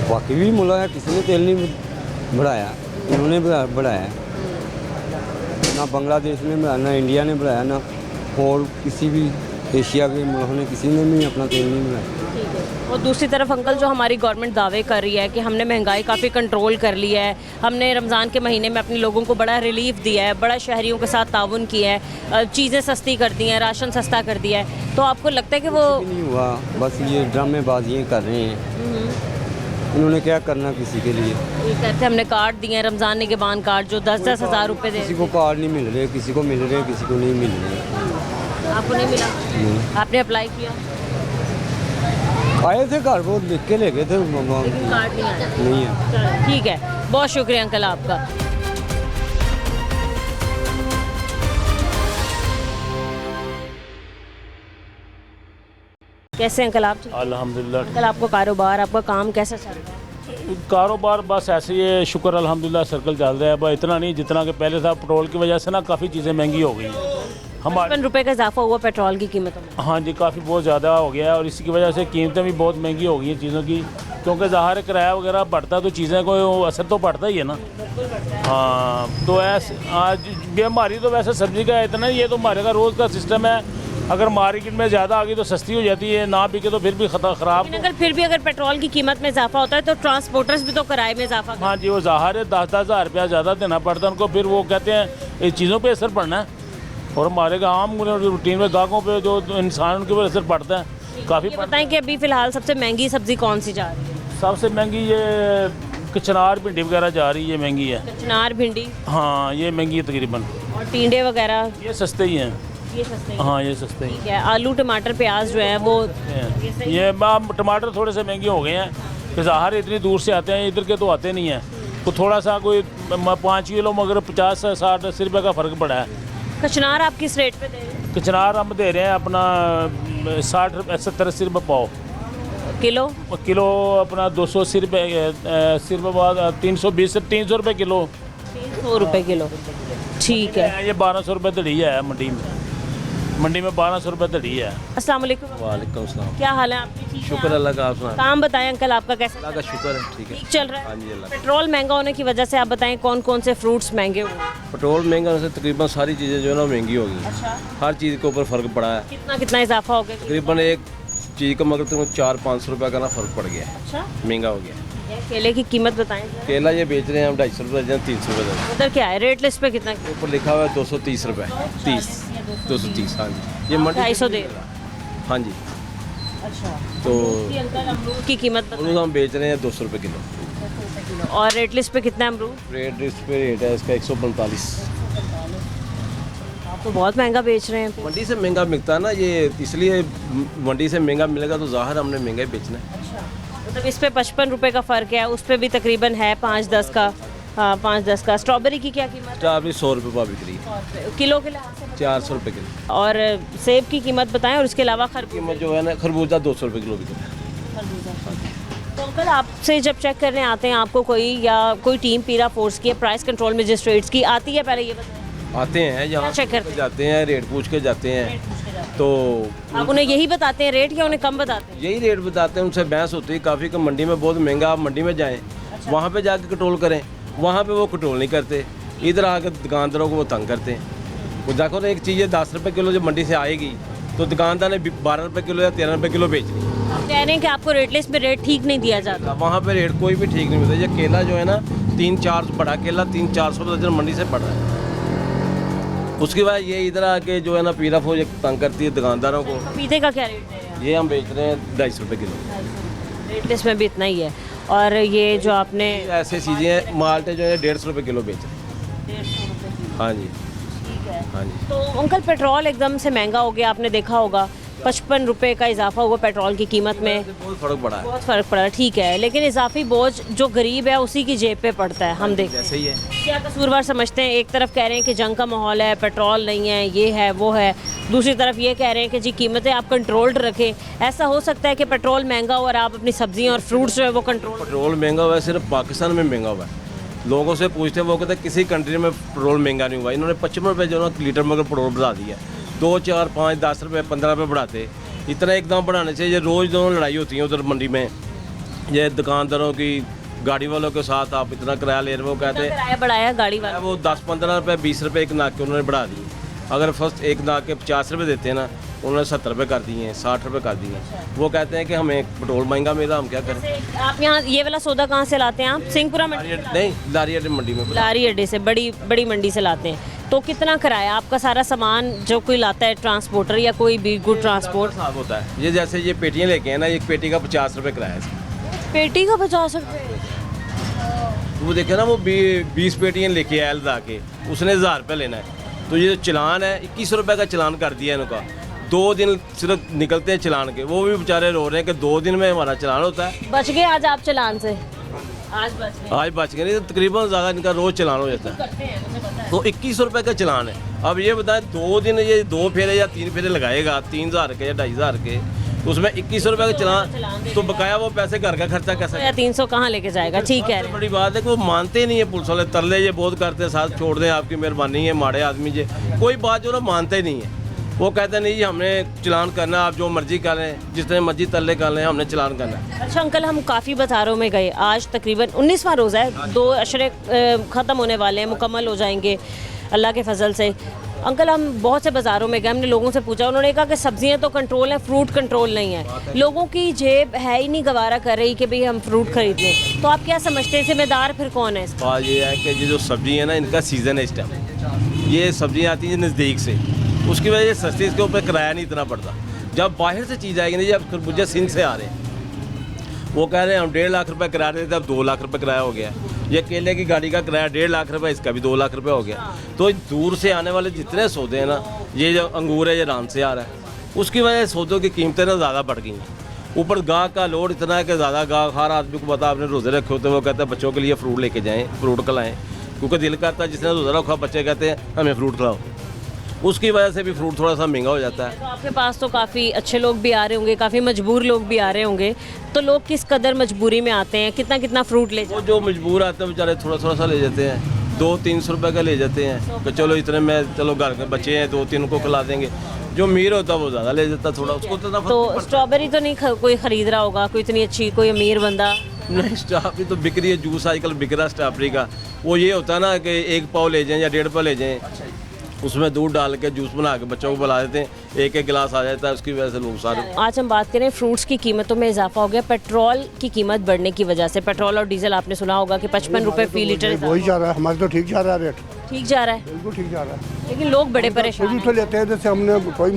बाकी भी मुल्क है, किसी ने तेल नहीं बढ़ाया, इन्होंने बढ़ाया। ना बांग्लादेश ने बढ़ाया, ना इंडिया ने बढ़ाया, ना और किसी भी एशिया के मुल्कों ने, किसी ने भी अपना तेल नहीं बढ़ाया। ठीक है। और दूसरी तरफ अंकल, जो हमारी गवर्नमेंट दावे कर रही है कि हमने महंगाई काफ़ी कंट्रोल कर ली है, हमने रमज़ान के महीने में अपने लोगों को बड़ा रिलीफ दिया है, बड़ा शहरियों के साथ ताउन किया है, चीज़ें सस्ती कर दी हैं, राशन सस्ता कर दिया है, तो आपको लगता है कि वो कुछ भी नहीं हुआ, बस ये ड्रामेबाजियाँ कर रहे हैं। इन्होंने क्या करना किसी के लिए? ये कहते हमने कार्ड दिए हैं, रमज़ान निगहबान कार्ड, जो 10-10 हज़ार रुपये दे। किसी को कार्ड नहीं मिल रहे, किसी को मिल रहे, किसी को नहीं मिल रहे। आपको नहीं मिला? नहीं। आपने अप्लाई किया? आए थे घर, वो लिख के ले गए थे, लेकिन कार्ड नहीं आया। नहीं है। चलो, ठीक है, बहुत शुक्रिया अंकल आपका। कैसे अंकल आप? ठीक? अल्हम्दुलिल्लाह। अंकल, आपको कारोबार, आपका काम कैसा चल रहा है? कारोबार बस ऐसे ही है, शुक्र अल्हम्दुलिल्लाह सर्कल चल रहा है, बस इतना नहीं जितना कि पहले था। पेट्रोल की वजह से ना काफ़ी चीज़ें महंगी हो गई हैं हमारे। 55 रुपये का इजाफा हुआ पेट्रोल की कीमतों में। हाँ जी, काफ़ी बहुत ज़्यादा हो गया है और इसकी वजह से कीमतें भी बहुत महंगी हो गई हैं चीज़ों की, क्योंकि ज़ाहिर किराया वगैरह बढ़ता है तो चीज़ें को असर तो पड़ता ही है ना। हाँ, तो ऐसे आज भी हमारी तो वैसे सब्ज़ी का इतना, ये तो हमारे का रोज़ का सिस्टम है, अगर मार्केट में ज़्यादा आ गई तो सस्ती हो जाती है, ना बिके तो फिर भी ख़राब। लेकिन अगर फिर भी अगर पेट्रोल की कीमत में इजाफा होता है तो ट्रांसपोर्टर्स भी तो किराए में इजाफा करते हाँ जी, वो ज़ाहिर है 10-10 हज़ार रुपया ज़्यादा देना पड़ता है उनको, फिर वो कहते हैं इन चीज़ों पे असर पड़ना है। और हमारे आम रूटीन में ग्राहकों पे जो इंसान उनके ऊपर असर पड़ता है काफ़ी। ये बताएं कि अभी फ़िलहाल सबसे महंगी सब्ज़ी कौन सी जा रही है? सबसे महंगी ये कचनार भिंडी वगैरह जा रही है, महंगी है। कचनार भिंडी हाँ ये महंगी है तकरीबन। और टींडे वगैरह ये सस्ते ही हैं। ये सस्ते हैं। हाँ ये सस्ते ही ठीक है। आलू टमाटर प्याज जो है वो हैं। ये टमाटर थोड़े से महंगे हो गए हैं कि ज़ाहिर इतनी दूर से आते हैं, इधर के तो आते नहीं हैं। तो थोड़ा सा कोई 5 किलो मगर 50-60-80 रुपये का फ़र्क पड़ा है। कचनार आप किस रेट पे दे रहे हैं? कचनार हम दे रहे हैं अपना 60-70-80 रुपये पाव किलो? किलो अपना 280 रुपये 80 रुपये बाद 320 से 300 रुपये किलो। 300 रुपये किलो, ठीक है। ये 1200 रुपये दड़ी है मंडी में। मंडी में 1200 रुपये दड़ी है। अस्सलाम वालेकुम। वालेकुम सलाम। क्या हाल है आपके? ठीक है शुक्र अल्लाह का, आप सुना। काम बताएं अंकल, आपका कैसा अल्लाह का शुक्र है, ठीक है। ठीक चल रहा है? हाँ जी अल्लाह। पेट्रोल महंगा होने की वजह से आप बताएं कौन कौन से फ्रूट्स महंगे हुए हैं? पेट्रोल महंगा होने से तकरीबन सारी चीज़ें जो है ना महंगी हो गई। अच्छा, हर चीज़ के ऊपर फ़र्क पड़ा है। कितना कितना इजाफा हो गया? तकरीबन एक चीज़ का मगर तुम 400-500 रुपये का ना फ़र्क पड़ गया है, अच्छा, महंगा हो गया। ये केले की कीमत बताएं जरा। केला ये बेच रहे हैं हम 250 रुपये दर्जन, 300 रुपये दर्जन। उधर क्या है रेट लिस्ट पे कितना? ऊपर लिखा हुआ है 230 रुपये, 230। हाँ जी ये मंडी 250 दे। हाँ जी। अच्छा, तो अंकल अमरूद की कीमत बताएं। अमरूद हम बेच रहे हैं 200 रुपये किलो। और रेट लिस्ट पे कितना है अमरूद? रेट इस पे रेट है इसका 145। आप तो बहुत महंगा बेच रहे हैं। मंडी से महंगा मिलता है ना ये, इसलिए मंडी से महंगा मिलेगा तो ज़ाहिर हमने महंगा ही बेचना है। मतलब इस पे 55 रुपए का फ़र्क है, उस पे भी तकरीबन है 5-10 का। हाँ 5-10 का। स्ट्रॉबेरी की क्या कीमत स्ट्रॉबेरी 100 रुपये पाव बिक रही है, है? किलो के लिहाज से? 400 रुपये किलो। और सेब की कीमत बताएं, और इसके अलावा खरबूजा। कीमत जो है ना खरबूजा 200 रुपये किलो बिक रहा है। तो अंकल आपसे जब चेक करने आते हैं आपको कोई या कोई टीम पीरा फोर्स की प्राइस कंट्रोल मजिस्ट्रेट्स की आती है, पहले ये बताएं। आते हैं यहाँ चेक करते हैं? जाते हैं, रेट पूछ के जाते हैं, तो आप उन्हें यही बताते हैं रेट, या उन्हें कम बताते हैं? यही रेट बताते हैं। उनसे बहस होती है काफ़ी कि मंडी में बहुत महंगा, आप मंडी में जाएं, वहाँ पे जाके कंट्रोल करें। वहाँ पे वो कंट्रोल नहीं करते, इधर आकर दुकानदारों को वो तंग करते हैं। वो देखो ना एक चीज़ 10 रुपये किलो जब मंडी से आएगी तो दुकानदार ने 12 रुपये किलो या 13 रुपये किलो बेच ली। आप कह रहे हैं कि आपको रेट लिस्ट में रेट ठीक नहीं दिया जाता? वहाँ पे रेट कोई भी ठीक नहीं मिलता। ये केला जो है ना 3-4 बड़ा केला 300-400 दर्जन मंडी से पड़ रहा है। उसके बाद ये इधर आके जो है ना पीरा फौज तंग करती है दुकानदारों को। पपीते का क्या रेट है? ये हम बेच रहे हैं 250 रुपये किलो। रेट लिस्ट में भी इतना ही है। और ये जो आपने ऐसे चीज़ें हैं, माल्टे जो है 150 रुपये किलो बेच रहे हैं। 150 रुपये किलो, हाँ जी ठीक है। हाँ जी। तो अंकल पेट्रोल एकदम से महंगा हो गया, आपने देखा होगा 55 रुपये का इजाफा हुआ पेट्रोल की कीमत में। बहुत फ़र्क पड़ा है। बहुत फ़र्क पड़ा है, ठीक है, लेकिन इजाफी बोझ जो गरीब है उसी की जेब पे पड़ता है। हम देखते हैं ऐसे ही है। क्या कसूरवार समझते हैं। एक तरफ कह रहे हैं कि जंग का माहौल है, पेट्रोल नहीं है, ये है वो है, दूसरी तरफ ये कह रहे हैं कि जी कीमतें आप कंट्रोल्ड रखें। ऐसा हो सकता है कि पेट्रोल महंगा हो और आप अपनी सब्जियां और फ्रूट्स जो है वो कंट्रोल? पेट्रोल महंगा हुआ है सिर्फ पाकिस्तान में महंगा हुआ है। लोगों से पूछते हैं वो कहते हैं किसी कंट्री में पेट्रोल महंगा नहीं हुआ। इन्होंने 55 रुपये जो ना लीटर मगर पेट्रोल बढ़ा दिया। 2, 4, 5, 10 रुपये 15 रुपये बढ़ाते, इतना एकदम बढ़ाने से ये रोज़ दोनों लड़ाई होती है उधर मंडी में। ये दुकानदारों की गाड़ी वालों के साथ आप इतना किराया ले रहे हो, वो कहते हैं किराया बढ़ाया गाड़ी वाला? वो 10-15 रुपये 20 रुपये एक नाक के उन्होंने बढ़ा दिए। अगर फर्स्ट एक नाक के 50 रुपये देते हैं ना, उन्होंने 70 रुपये कर दिए हैं, 60 रुपये कर दिए हैं। वो कहते हैं कि हमें पेट्रोल महंगा मिला, हम क्या करें। आप यहाँ ये वाला सौदा कहाँ से लाते हैं आप? सिंहपुरा मंडी? नहीं, लारी अड्डे मंडी में। लारी अड्डे से, बड़ी मंडी से लाते हैं। तो कितना किराया आपका? सारा सामान जो कोई लाता है ट्रांसपोर्टर या कोई भी गुड ट्रांसपोर्ट साफ होता है। ये जैसे ये पेटियाँ लेके हैं ना, एक पेटी का 50 रुपये किराया है। पेटी का 50 रुपये? वो देखे ना, वो 20 पेटियाँ लेके आया लदा के, उसने 1000 रुपये लेना है। तो ये जो चलान है 21 रुपये का चलान कर दिया है इनका। 2 दिन सिर्फ निकलते हैं चलान के, वो भी बेचारे रो रहे हैं कि 2 दिन में हमारा चलान होता है। बच गए आज आप चलान से? आज बच गए? आज बच गए, नहीं तो तकरीबन ज़्यादा इनका रोज़ चलान हो जाता है। तो 21 रुपये का चलान है। अब ये बताएं 2 दिन ये 2 फेरे या 3 फेरे लगाएगा 3000 के या 2500 के, तो उसमें 21 रुपये का चलान, तो बकाया वो पैसे घर का खर्चा कैसे? या 300 कहाँ लेके जाएगा? ठीक है। सबसे बड़ी बात है कि वो मानते नहीं है पुलिस वाले। तरले ये बहुत करते हैं, साथ छोड़ दें आपकी मेहरबानी है, माड़े आदमी जे कोई बात जो ना मानते नहीं है। वो कहते नहीं जी हमने चलान करना, आप जो मर्जी कर लें, जितने मर्जी तरले कर लें, हमने चलान करना है। अच्छा अंकल, हम काफ़ी बाज़ारों में गए, आज तकरीबन 19वां रोज़ा है, 2 अशरे ख़त्म होने वाले हैं, मुकम्मल हो जाएंगे अल्लाह के फजल से। अंकल हम बहुत से बाज़ारों में गए, हमने लोगों से पूछा, उन्होंने कहा कि सब्जियां तो कंट्रोल है, फ्रूट कंट्रोल नहीं है। लोगों की जेब है ही नहीं गवारा कर रही कि भाई हम फ्रूट खरीद लें। तो आप क्या समझते हैं जिम्मेदार फिर कौन है इसका? बात ये है कि ये जो सब्जी है ना, इनका सीज़न है इस टाइम। ये सब्जियाँ आती हैं नज़दीक से, उसकी वजह से सस्ती, इसके ऊपर किराया नहीं इतना पड़ता। जब बाहर से चीज़ आएगी ना, जब खरबूजा सिंध से आ रहे हैं, वो कह रहे हैं हम 1.5 लाख रुपए किराया देते, अब 2 लाख रुपए किराया हो गया। ये केले की गाड़ी का किराया 1.5 लाख रुपए, इसका भी 2 लाख रुपए हो गया। तो दूर से आने वाले जितने सौदे हैं ना, ये जो अंगूर है ये ईरान से आ रहा है, उसकी वजह से सौदों की कीमतें ना ज़्यादा बढ़ गई हैं। ऊपर गाहक का लोड इतना है कि ज़्यादा गाहक, हर आदमी को पता, आपने रोज़े रखे होते हैं, वो कहते हैं बच्चों के लिए फ्रूट लेके जाएँ, फ्रूट खिलाएँ, क्योंकि दिल करता है जिसने रोज़ा रखा बच्चे कहते हैं हमें फ्रूट खिलाओ, उसकी वजह से भी फ्रूट थोड़ा सा महंगा हो जाता है। तो आपके पास तो काफ़ी अच्छे लोग भी आ रहे होंगे, काफ़ी मजबूर लोग भी आ रहे होंगे, तो लोग किस कदर मजबूरी में आते हैं, कितना कितना फ्रूट ले वो जाते जो मजबूर आते हैं बेचारे थोड़ा थोड़ा सा ले जाते हैं, 200-300 रुपये का ले जाते हैं कि चलो इतने में, चलो घर के बच्चे हैं 2-3 को खिला देंगे। जो अमीर होता है वो ज़्यादा ले जाता थोड़ा, उसको तो नफा तो स्ट्रॉबेरी तो नहीं कोई ख़रीद रहा होगा, कोई इतनी अच्छी, कोई अमीर बंदा? नहीं, स्ट्रॉबेरी तो बिक रही है, जूस आजकल बिक रहा है स्ट्रॉबेरी का। वो ये होता है ना कि 1 पाव ले जाएँ या 1.5 पाव ले जाएँ, उसमें दूध डाल के जूस बना के बच्चों को पिला देते हैं, एक एक गिलास आ जाता है, उसकी वजह से लोग सारे। आज हम बात करें फ्रूट्स की कीमतों में इजाफा हो गया पेट्रोल की कीमत बढ़ने की वजह से। पेट्रोल और डीजल आपने सुना होगा कि 55 रुपये फी लीटर वही जा रहा है, हमारे तो ठीक जा रहा है रेट, ठीक जा रहा है, बिल्कुल ठीक जा रहा है। लेकिन लोग बड़े परेशान खुद हैं। तो लेते हैं, जैसे हमने कोई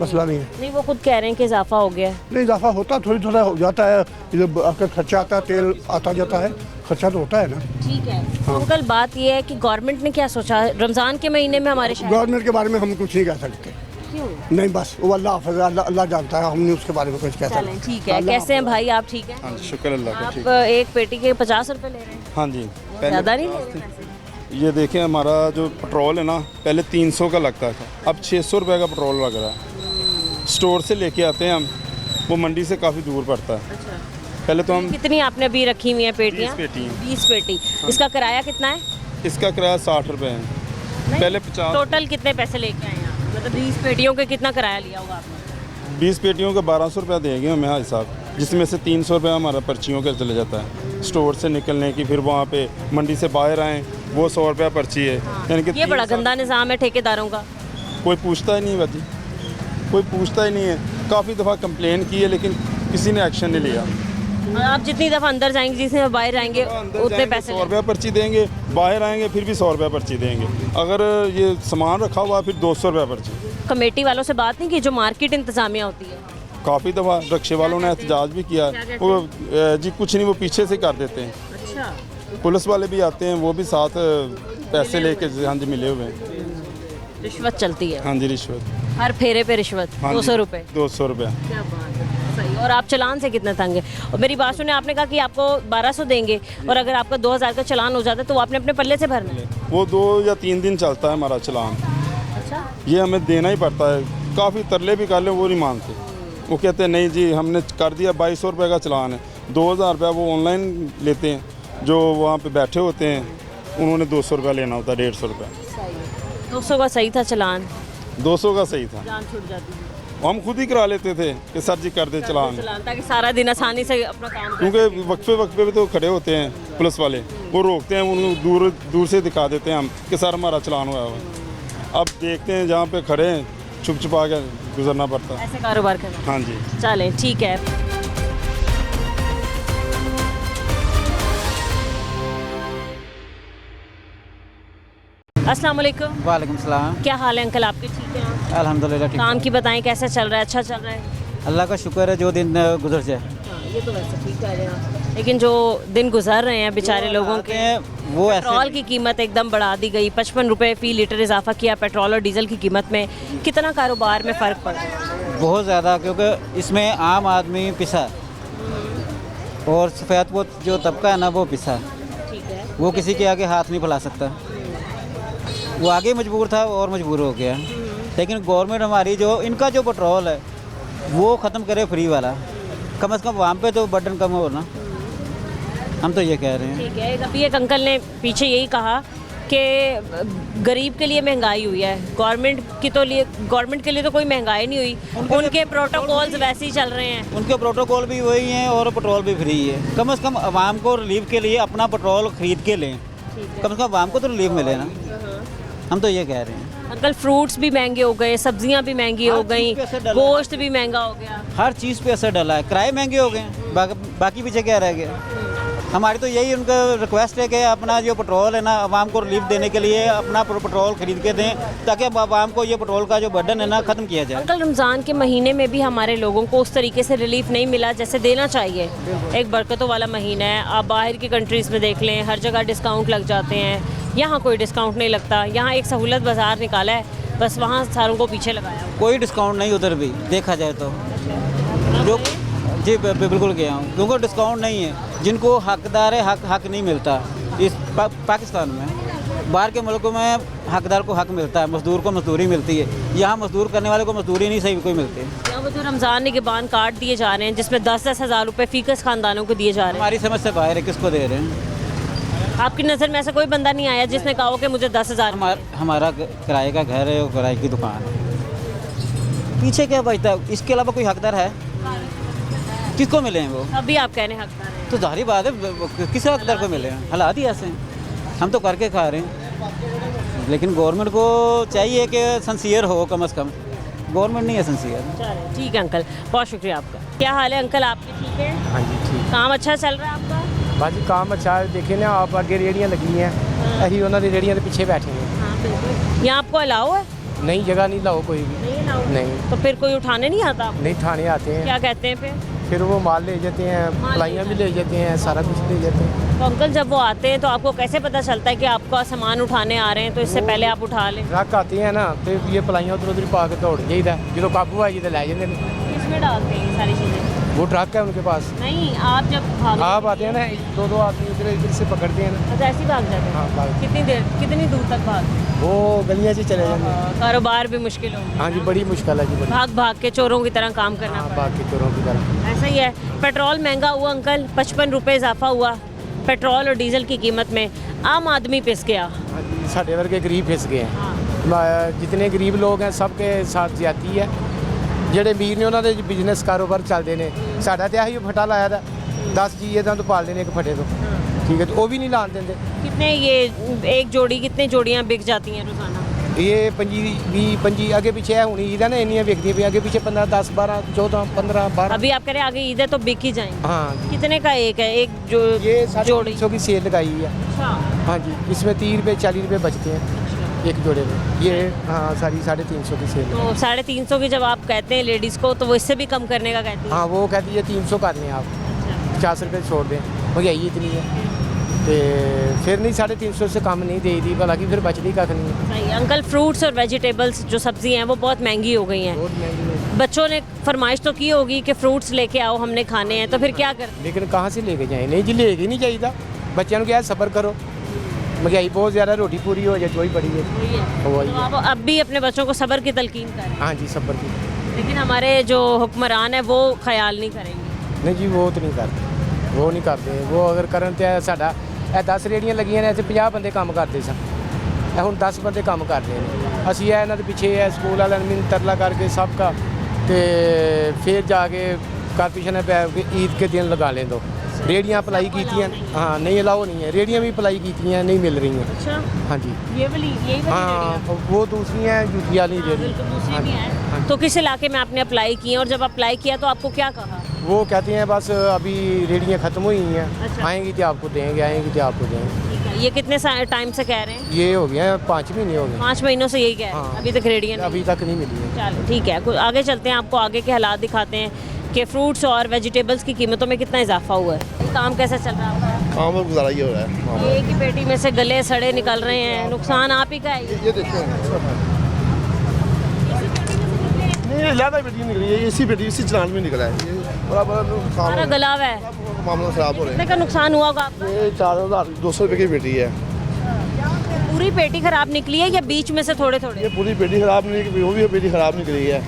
मसला नहीं है। नहीं, वो खुद कह रहे हैं कि इजाफा हो गया है। नहीं, इजाफा होता थोड़ा हो जाता है, जब आपका खर्चा आता है, तेल आता जाता है, खर्चा तो होता है ना। ठीक है। तो अंकल बात ये है कि गवर्नमेंट ने क्या सोचा रमज़ान के महीने में हमारे शहर? गवर्नमेंट के बारे में हम कुछ नहीं कह सकते। क्यों? नहीं, बस वो अल्लाह हाफ़िज़, अल्लाह जानता है, हमने उसके बारे में कुछ कह चलें, सकते। ठीक है। कैसे हैं भाई, आप ठीक हैं? हाँ जी, शुक्र अल्लाह का, ठीक। आप एक पेटी के 50 रुपये ले रहे हैं, हाँ जी, ज़्यादा नहीं ले रहे पैसे? ये देखें हमारा जो पेट्रोल है ना, पहले 300 का लगता था, अब 600 रुपये का पेट्रोल लग रहा है। स्टोर से लेके आते हैं हम, वो मंडी से काफ़ी दूर पड़ता है। अच्छा, पहले तो हम कितनी आपने अभी रखी हुई हैं पेटियाँ? 20 पेटी। 20 पेटी। इसका किराया कितना है? इसका किराया 60 रुपये है, पहले 50। टोटल कितने पैसे लेके आए हैं आप? मतलब 20 पेटियों के कितना किराया लिया होगा आपने? 20 पेटियों का 1200 रुपया देंगे हमें हाजी साहब, जिसमें से 300 रुपया हमारा पर्चियों का चले जाता है। स्टोर से निकलने की, फिर वहाँ पे मंडी से बाहर आएँ, वो 100 रुपया पर्ची है। यानी कि ये बड़ा गंदा निज़ाम है ठेकेदारों का। कोई पूछता ही नहीं बाजी, कोई पूछता ही नहीं है। काफ़ी दफ़ा कंप्लेन की है, लेकिन किसी ने एक्शन नहीं लिया। आप जितनी दफ़ा अंदर जाएंगे, जितने बाहर आएंगे, उतने पैसे 100 रुपया पर्ची देंगे, बाहर आएंगे फिर भी 100 रुपया पर्ची देंगे। अगर ये सामान रखा हुआ फिर 200 रुपया पर्ची। कमेटी वालों से बात नहीं की, जो मार्केट इंतजामिया होती है? काफ़ी दफ़ा रक्शे वालों ने एहतजाज भी किया है, वो जी कुछ नहीं, वो पीछे से कर देते हैं। अच्छा, पुलिस वाले भी आते हैं, वो भी साथ पैसे लेके, हाँ जी, मिले हुए हैं। रिश्वत चलती है? हाँ जी, रिश्वत, हर फेरे पे रिश्वत? हाँ जी, 200 रुपये? 200 रुपया। क्या बात है, सही। और आप चलान से कितने तंग है? और मेरी बात सुने, आपने कहा कि आपको 1200 देंगे, और अगर आपका 2000 का चलान हो जाता है तो वो आपने अपने पल्ले से भरना है? वो 2 या 3 दिन चलता है हमारा चलान, अच्छा, ये हमें देना ही पड़ता है। काफ़ी तरले भी कर लें, वो नहीं मानते, वो कहते हैं नहीं जी हमने कर दिया, 2200 रुपये का चलान है, 2000 रुपया वो ऑनलाइन लेते हैं, जो वहाँ पे बैठे होते हैं उन्होंने 200 रुपया लेना होता है, 150 रुपया। 200 का सही था चलान, 200 का सही था, जान छूट जाती है। हम खुद ही करा लेते थे कि सर जी कर दे चलान, ताकि सारा दिन आसानी से अपना काम कर क्योंकि वक्फे पे तो खड़े होते हैं पुलिस वाले, वो रोकते हैं, उनको दूर से दिखा देते हैं हम कि सर हमारा चलान हुआ है। अब देखते हैं जहाँ पे खड़े हैं, छुप छुपा के गुजरना पड़ता है, ऐसे कारोबार करना। हाँ जी। चलें, ठीक है। अस्सलाम वालेकुम। वालेकुम सलाम। क्या हाल है अंकल आपके? ठीक है, अल्हम्दुलिल्लाह ठीक। काम की बताएं, कैसा चल रहा है? अच्छा चल रहा है? अल्लाह का शुक्र है, जो दिन गुजर जाए। हाँ, ये तो वैसे ठीक कह रहे हैं, लेकिन जो दिन गुजर रहे हैं बेचारे लोगों के, वो पेट्रोल की कीमत एकदम बढ़ा दी गई, 55 रुपये फ़ी लीटर इजाफा किया पेट्रोल और डीजल की कीमत में, कितना कारोबार में फ़र्क पड़ रहा है? बहुत ज़्यादा, क्योंकि इसमें आम आदमी पिसा और सफ़ेद वो जो तबका है ना, वो पिसा, ठीक है, वो किसी के आगे हाथ नहीं फैला सकता। वो आगे मजबूर था और मजबूर हो गया, लेकिन गवर्नमेंट हमारी जो इनका जो पेट्रोल है वो ख़त्म करे फ्री वाला, कम से कम वहाँ पे तो बर्डन कम हो ना, हम तो ये कह रहे हैं। ठीक है। अभी एक अंकल ने पीछे यही कहा कि गरीब के लिए महंगाई हुई है, गवर्नमेंट के लिए तो कोई महंगाई नहीं हुई, उनके प्रोटोकॉल्स वैसे ही चल रहे हैं। उनके प्रोटोकॉल भी वही हैं और पेट्रोल भी फ्री है। कम से कम आवाम को रिलीफ के लिए अपना पेट्रोल ख़रीद के लें, कम से कम आवाम को तो रिलीफ मिले ना, हम तो ये कह रहे हैं। अंकल फ्रूट्स भी महंगे हो गए, सब्जियां भी महंगी हो हर गई, चीज़ पे असर डाला है। गोश्त भी महंगा हो गया। हर चीज़ पे असर डाला है, किराए महंगे हो गए हैं, बाकी पीछे क्या रह गया। हमारी तो यही उनका रिक्वेस्ट है कि अपना जो पेट्रोल है ना, आवाम को रिलीफ देने के लिए अपना पेट्रोल खरीद के दें, ताकि आवाम को ये पेट्रोल का जो बर्डन है ना ख़त्म किया जाए। अंकल रमज़ान के महीने में भी हमारे लोगों को उस तरीके से रिलीफ नहीं मिला जैसे देना चाहिए। एक बरकतों वाला महीना है, आप बाहर की कंट्रीज़ में देख लें, हर जगह डिस्काउंट लग जाते हैं, यहाँ कोई डिस्काउंट नहीं लगता। यहाँ एक सहूलत बाज़ार निकाला है, बस वहाँ सारों को पीछे लगाया। कोई डिस्काउंट नहीं उधर भी देखा जाए तो, जो जी बिल्कुल गया हूँ, क्योंकि डिस्काउंट नहीं है। जिनको हकदार है हक नहीं मिलता इस पाकिस्तान में। बाहर के मुल्कों में हकदार को हक मिलता है, मजदूर को मजदूरी मिलती है। यहाँ मजदूर करने वाले को मजदूरी नहीं सही कोई मिलती है। यहाँ वो जो रमज़ान निगहबान कार्ड दिए जा रहे हैं जिसमें 10-10 हज़ार रुपये फ़ीकस ख़ानदानों को दिए जा रहे हैं, हमारी समझ से बाहर है, किसको दे रहे हैं। आपकी नज़र में ऐसा कोई बंदा नहीं आया जिसने कहा हो कि मुझे 10,000? हमारा किराए का घर है और किराए की दुकान है, पीछे क्या बचता है। इसके अलावा कोई हकदार है, किसको मिले हैं वो? अभी आप कहने हकदार हैं तो जाहिर बात है किस हकदार को मिले हैं। हालात ही ऐसे हैं, हम तो करके खा रहे हैं, लेकिन गवर्नमेंट को चाहिए कि सिंसियर हो, कम से कम। गवर्नमेंट नहीं है सिंसियर। चलिए ठीक है अंकल, बहुत शुक्रिया आपका। क्या हाल है अंकल, आपके ठीक है? हाँ जी ठीक। काम अच्छा चल रहा है आपका? बाजी काम अच्छा है, देखिए ना आप आगे रेहड़ियाँ लगी हैं, अभी उन्होंने रेहड़ियाँ के पीछे बैठे हैं। हाँ बिल्कुल। यहाँ आपको अलाउ है? नहीं, जगह नहीं लाओ कोई भी। नहीं अलाउ? नहीं। तो फिर कोई उठाने नहीं आता आपको? नहीं, थाने आते हैं। क्या कहते हैं फिर वो माल ले जाते हैं, पलाइयाँ भी ले जाते हैं, सारा कुछ ले जाते हैं। तो अंकल जब वो आते हैं तो आपको कैसे पता चलता है कि आपका सामान उठाने आ रहे हैं, तो इससे पहले आप उठा लें? ट्रक आते हैं ना, तो ये पलाइयाँ उधर उधर पा के दौड़ जाइए, जो काबू आ जाए लै जाते हैं। किसमें डालते हैं ये सारी चीज़ें? वो ट्रक है उनके पास। नहीं, आप जब आप आते हैं ना, 2-2 आदमी इधर इधर से पकड़ते हैं ना। अच्छा, ऐसे ही भाग जाते हैं? हाँ भाग। कितनी दूर तक भाग? वो गलियाँ से चले जाते हैं। कारोबार भी मुश्किल हो? हाँ जी, बड़ी मुश्किल है जी, बड़ी। भाग भाग के चोरों की तरह काम करना हाँ, पड़ा। भाग के चोरों की तरह। ऐसा ही है। पेट्रोल महंगा हुआ अंकल, 55 रुपये इजाफा हुआ पेट्रोल और डीजल की कीमत में। आम आदमी पिस गया। हाँ जी, साढ़े वर्गे गरीब फिस गए हैं। जितने गरीब लोग हैं सबके साथ ज्यादती है। ਜਿਹੜੇ ਅਮੀਰ ਨੇ ਉਹਨਾਂ ਦੇ ਬਿਜ਼ਨਸ ਕਾਰੋਬਾਰ ਚੱਲਦੇ ਨੇ, ਸਾਡਾ ਤੇ ਆਹੀ ਫਟਾ ਲਾਇਆ ਦਾ 10 ਜੀਏ ਤਾਂ ਪਾਲਦੇ ਨੇ ਇੱਕ ਫਟੇ ਤੋਂ, ठीक है, तो वो भी नहीं लान देंगे। कितने ये एक जोड़ी, कितनी जोड़ियाँ बिक जाती हैं रोजाना? ये 25 आगे पीछे है, हुई ईद है ना, इन्नियाँ बिकती है आगे पीछे 15, 10, 12, 14, 15, 12। अभी आप कह रहे हैं आगे ईद है तो बिक ही जाएंगे। हाँ। कितने का एक है? एक जो ये जोड़ी 350 की सेल लगाई है। अच्छा। हाँ जी, इसमें 30 रुपये 40 रुपये बचते हैं एक जोड़े में। ये हाँ सारी 350 की सेल। तो 350 की जब आप कहते हैं लेडीज़ को, तो वो इससे भी कम करने का कहती है? हाँ, वो कहती है 300 कर लें आप, 50 रुपये छोड़ दें, महंगाई इतनी है। तो फिर नहीं 350 से कम नहीं दे दी, हालांकि फिर बचती कख नहीं है। सही। अंकल फ्रूट्स और वेजिटेबल्स जो सब्जी हैं वो बहुत महंगी हो गई हैं। बहुत महंगी है। बच्चों ने फरमाइश तो की होगी कि फ्रूट्स लेके आओ, हमने खाने हैं, तो फिर क्या करते? लेकिन कहाँ से लेके जाएं? नहीं जी, लेके नहीं चाहिए। बच्चों को क्या है, सब्र करो, महंगाई बहुत ज़्यादा, रोटी पूरी हो जाए तो वही बड़ी है। वही तो आप अब भी अपने बच्चों को सब्र की तलकीन करें। हाँ जी, सब्र की। लेकिन हमारे जो हुक्मरान है वो ख्याल नहीं करेंगे। नहीं जी, वो तो नहीं करते, वो नहीं करते। वो अगर करन तो साढ़ा 10 रेहड़ियाँ लगियां ने, 50 बंदे काम करते सन, हुण 10 बंदे काम करते हैं। असी इन्हों के पीछे है स्कूल वाले ने तरला करके सबका, तो फिर जाके कारपोरेशन ने ईद के दिन लगा लें। दो रेहड़ियाँ अप्लाई की, हाँ नहीं अलाउ नहीं है, रेहड़ियाँ भी अप्लाई की नहीं मिल रही हैं। अच्छा। हाँ जी, ये वाली यही वाली हाँ, वो दूसरी हैं जूती वाली रेहड़ी। दूसरी भी है। तो किस इलाके में आपने अप्लाई की और जब अप्लाई किया तो आपको क्या कहा? वो कहते हैं बस अभी रेहड़ियाँ ख़त्म हुई हैं। अच्छा। आएंगी तो आपको देंगे, आएंगी तो आपको देंगे। ठीक है। ये कितने टाइम से कह रहे हैं? ये हो गया है 5 महीने हो गए। 5 महीनों से यही कह रहे हैं। हाँ। अभी तक रेडियन अभी तक नहीं मिली है। चलो ठीक है, आगे चलते हैं, आपको आगे के हालात दिखाते हैं कि फ्रूट्स और वेजिटेबल्स की कीमतों में कितना इजाफा हुआ है। काम कैसा चल रहा है? काम और गुजारा ही हो रहा है। एक ही पेटी में से गले सड़े निकल रहे हैं, नुकसान आप ही का है। ये देखिए, नहीं ज़्यादा पेटी निकली है, इसी पेटी इसी चलान में निकला है। ये बड़ा नुकसान सारा गला हुआ है, मामला ख़राब हो रहा कितने का नुकसान हुआ होगा आपका? है। ये 4,200 रुपये की पेटी है। पूरी पेटी खराब निकली है या बीच में से थोड़े थोड़े? ये पूरी पेटी ख़राब नहीं निकली, वो भी पेटी ख़राब निकली है।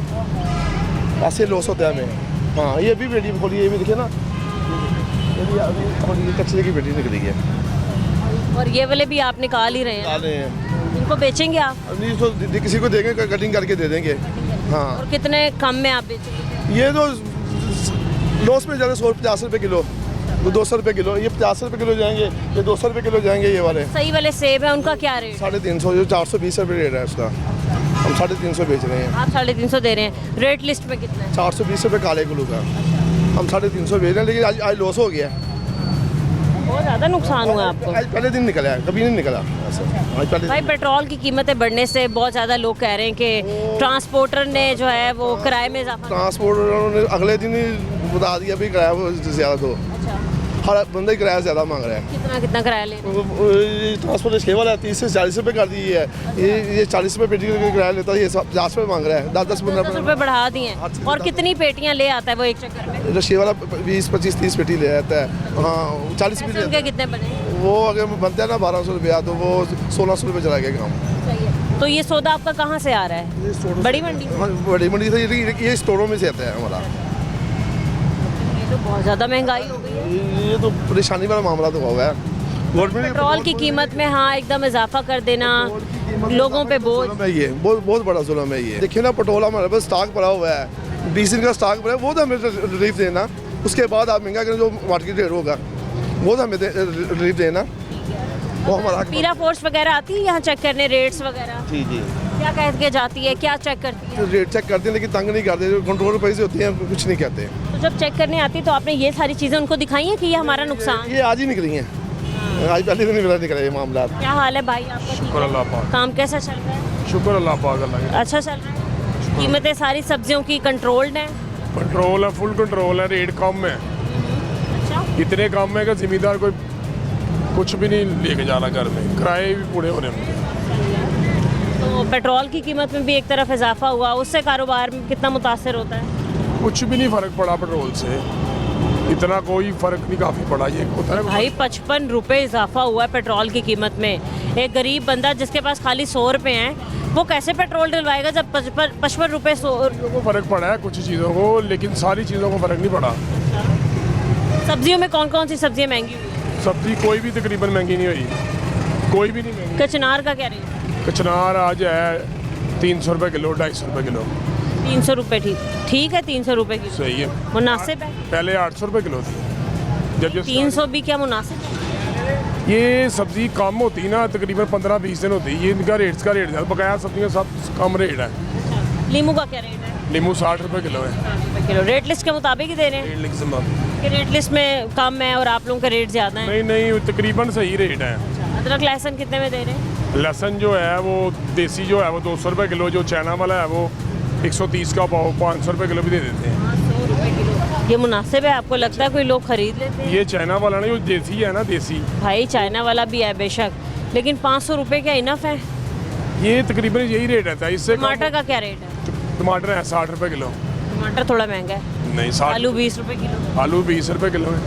ऐसे लॉस होता है हमें। हाँ, ये भी पेटी खोली, ये भी देखिए ना, ये भी अभी थोड़ी कचरे की पेटी निकली है। और ये वाले भी आप निकाल ही रहे हैं? डाले हैं। इनको बेचेंगे आप? नहीं तो किसी को देंगे, कटिंग करके दे देंगे। हाँ। और कितने कम में आप बेचेंगे? ये तो लॉस में ज़्यादा 150 रुपये किलो वो 200 रुपये किलो, ये 50 रुपये किलो जाएंगे, ये 200 रुपये किलो जाएंगे ये वाले। सही वाले सेब है उनका क्या रेट? 350, जो 420 रुपये रेट है उसका, हम 350 बेच रहे हैं। आप 350 दे रहे हैं, रेट लिस्ट में कितना है? 420 रुपये काले किलो का, हम 350 बेच रहे हैं, लेकिन आज लॉस हो गया। बहुत ज़्यादा नुकसान हुआ आपको? आज पहले दिन निकला है, कभी नहीं निकला ऐसा। आज पहले भाई पेट्रोल की कीमतें बढ़ने से बहुत ज़्यादा लोग कह रहे हैं कि ट्रांसपोर्टर ने जो है वो किराए में इजाफा। ट्रांसपोर्टर ने अगले दिन ही बता दिया भी किराया ज़्यादा दो, हर बंदा ही किराया ज़्यादा मांग रहा है। कितना किराया ले रहे हैं? ट्रांसपोर्ट छः वाला 30 से 40 रुपये कर दी है, ये 40 रुपये पेटी का किराया लेता है, ये 50 रुपये मांग रहा है, 10-15 रुपये बढ़ा दिए हैं। और कितनी पेटियाँ ले आता है वो एक चक्कर में? जो छः वाला 20-25-30 पेटी ले आता है, हाँ 40 भी उनके कितने बने? वो अगर बनता है ना 1200 रुपया, तो वो 1600 रुपये चला गया काम। तो ये सौदा आपका कहाँ से आ रहा है? बड़ी मंडी? बड़ी मंडी से, ये स्टोरों में से आता है हमारा। ये तो बहुत ज़्यादा महंगाई हो गई है। ये तो परेशानी वाला मामला तो होगा। पेट्रोल की कीमत में हाँ एकदम इजाफा कर देना लोगों पे बोझ है, ये बहुत बड़ा जुल्म है ये। देखिए ना, पेट्रोल हमारे पास स्टॉक पड़ा हुआ है, डीजल का स्टॉक पड़ा है, वो तो हमें रिलीफ देना, उसके बाद आप महंगा करें जो मार्केट रेट होगा वो तो हमें रिलीफ देना, वो हमारा। पीरा फोर्स वगैरह आती है यहाँ चेक करने रेट्स वगैरह? जी जी। क्या कह के जाती है, क्या चेक करती है? रेट चेक करते हैं लेकिन तंग नहीं करते, जो कंट्रोल पैसे होते हैं कुछ नहीं कहते। तो जब चेक करने आती है तो आपने ये सारी चीज़ें उनको दिखाई हैं कि ये हमारा नुकसान? ये आज ही निकली हैं, आज पहले दिन निकला ये मामला। क्या हाल है भाई आपका? शुक्र अल्लाह पाक। काम कैसा चल रहा है? शुक्र अल्लाह पाक। अल्लाह अच्छा चल रहा है? कीमतें सारी सब्जियों की कंट्रोल्ड हैं? कंट्रोल है, फुल कंट्रोल है, रेट कम है। अच्छा, इतने कम है कि जिम्मेदार कोई कुछ भी नहीं लेके जाना घर में, किराए भी पूरे हो रहे हैं। तो पेट्रोल की कीमत में भी एक तरफ इजाफा हुआ, उससे कारोबार में कितना मुतासर होता है? कुछ भी नहीं फ़र्क पड़ा पेट्रोल से, इतना कोई फ़र्क नहीं, काफ़ी पड़ा ये होता है भाई 55 रुपये इजाफा हुआ है पेट्रोल की कीमत में। एक गरीब बंदा जिसके पास खाली 100 रुपये हैं वो कैसे पेट्रोल डलवाएगा जब 55 रुपये? को फ़र्क पड़ा है कुछ चीज़ों को, लेकिन सारी चीज़ों को फ़र्क नहीं पड़ा। सब्जियों में कौन कौन सी सब्जियाँ महंगी हुई? सब्जी कोई भी तकरीबन महंगी नहीं हुई, कोई भी नहीं महंगी। कचनार का क्या रेट? कचनार आज है 300 रुपये किलो, 250 रुपये किलो। 300 रुपये ठीक है, 300 रुपये किलो सही है, मुनासिब है। पहले 800 रुपये किलो थी, जब 300 भी क्या मुनासिब है? ये सब्ज़ी कम होती ना, तकरीबन 15-20 दिन होती है, ये इनका रेट ज़्यादा, बकाया सब्जियों सब कम रेट है। नींबू का क्या रेट है? नींबू 60 रुपये किलो है। 60 रुपये किलो रेट लिस्ट के मुताबिक ही दे रहे हैं? रेट लिस्ट के कि रेट लिस्ट में कम है और आप लोगों का रेट ज़्यादा है? नहीं, तकरीबन सही रेट है। अदरक लहसुन कितने में दे रहे हैं? लहसुन जो है वो देसी जो है वो 200 रुपये किलो, जो चाइना वाला है वो 130 का पाव 500 रुपये किलो भी दे देते हैं। 100 रुपये किलो ये मुनासिब है? आपको लगता है कोई लोग खरीद लेते हैं? ये चाइना वाला ना, जो देसी है ना, देसी भाई चाइना वाला भी है बेशक, लेकिन 500 रुपये क्या इनफ है? ये तकरीबन यही रेट रहता है। इससे टमाटर का क्या रेट है? टमाटर है 60 रुपये किलो। टमाटर थोड़ा महंगा है। नहीं, 60। आलू 20 रुपये किलो। आलू 20 रुपये किलो है,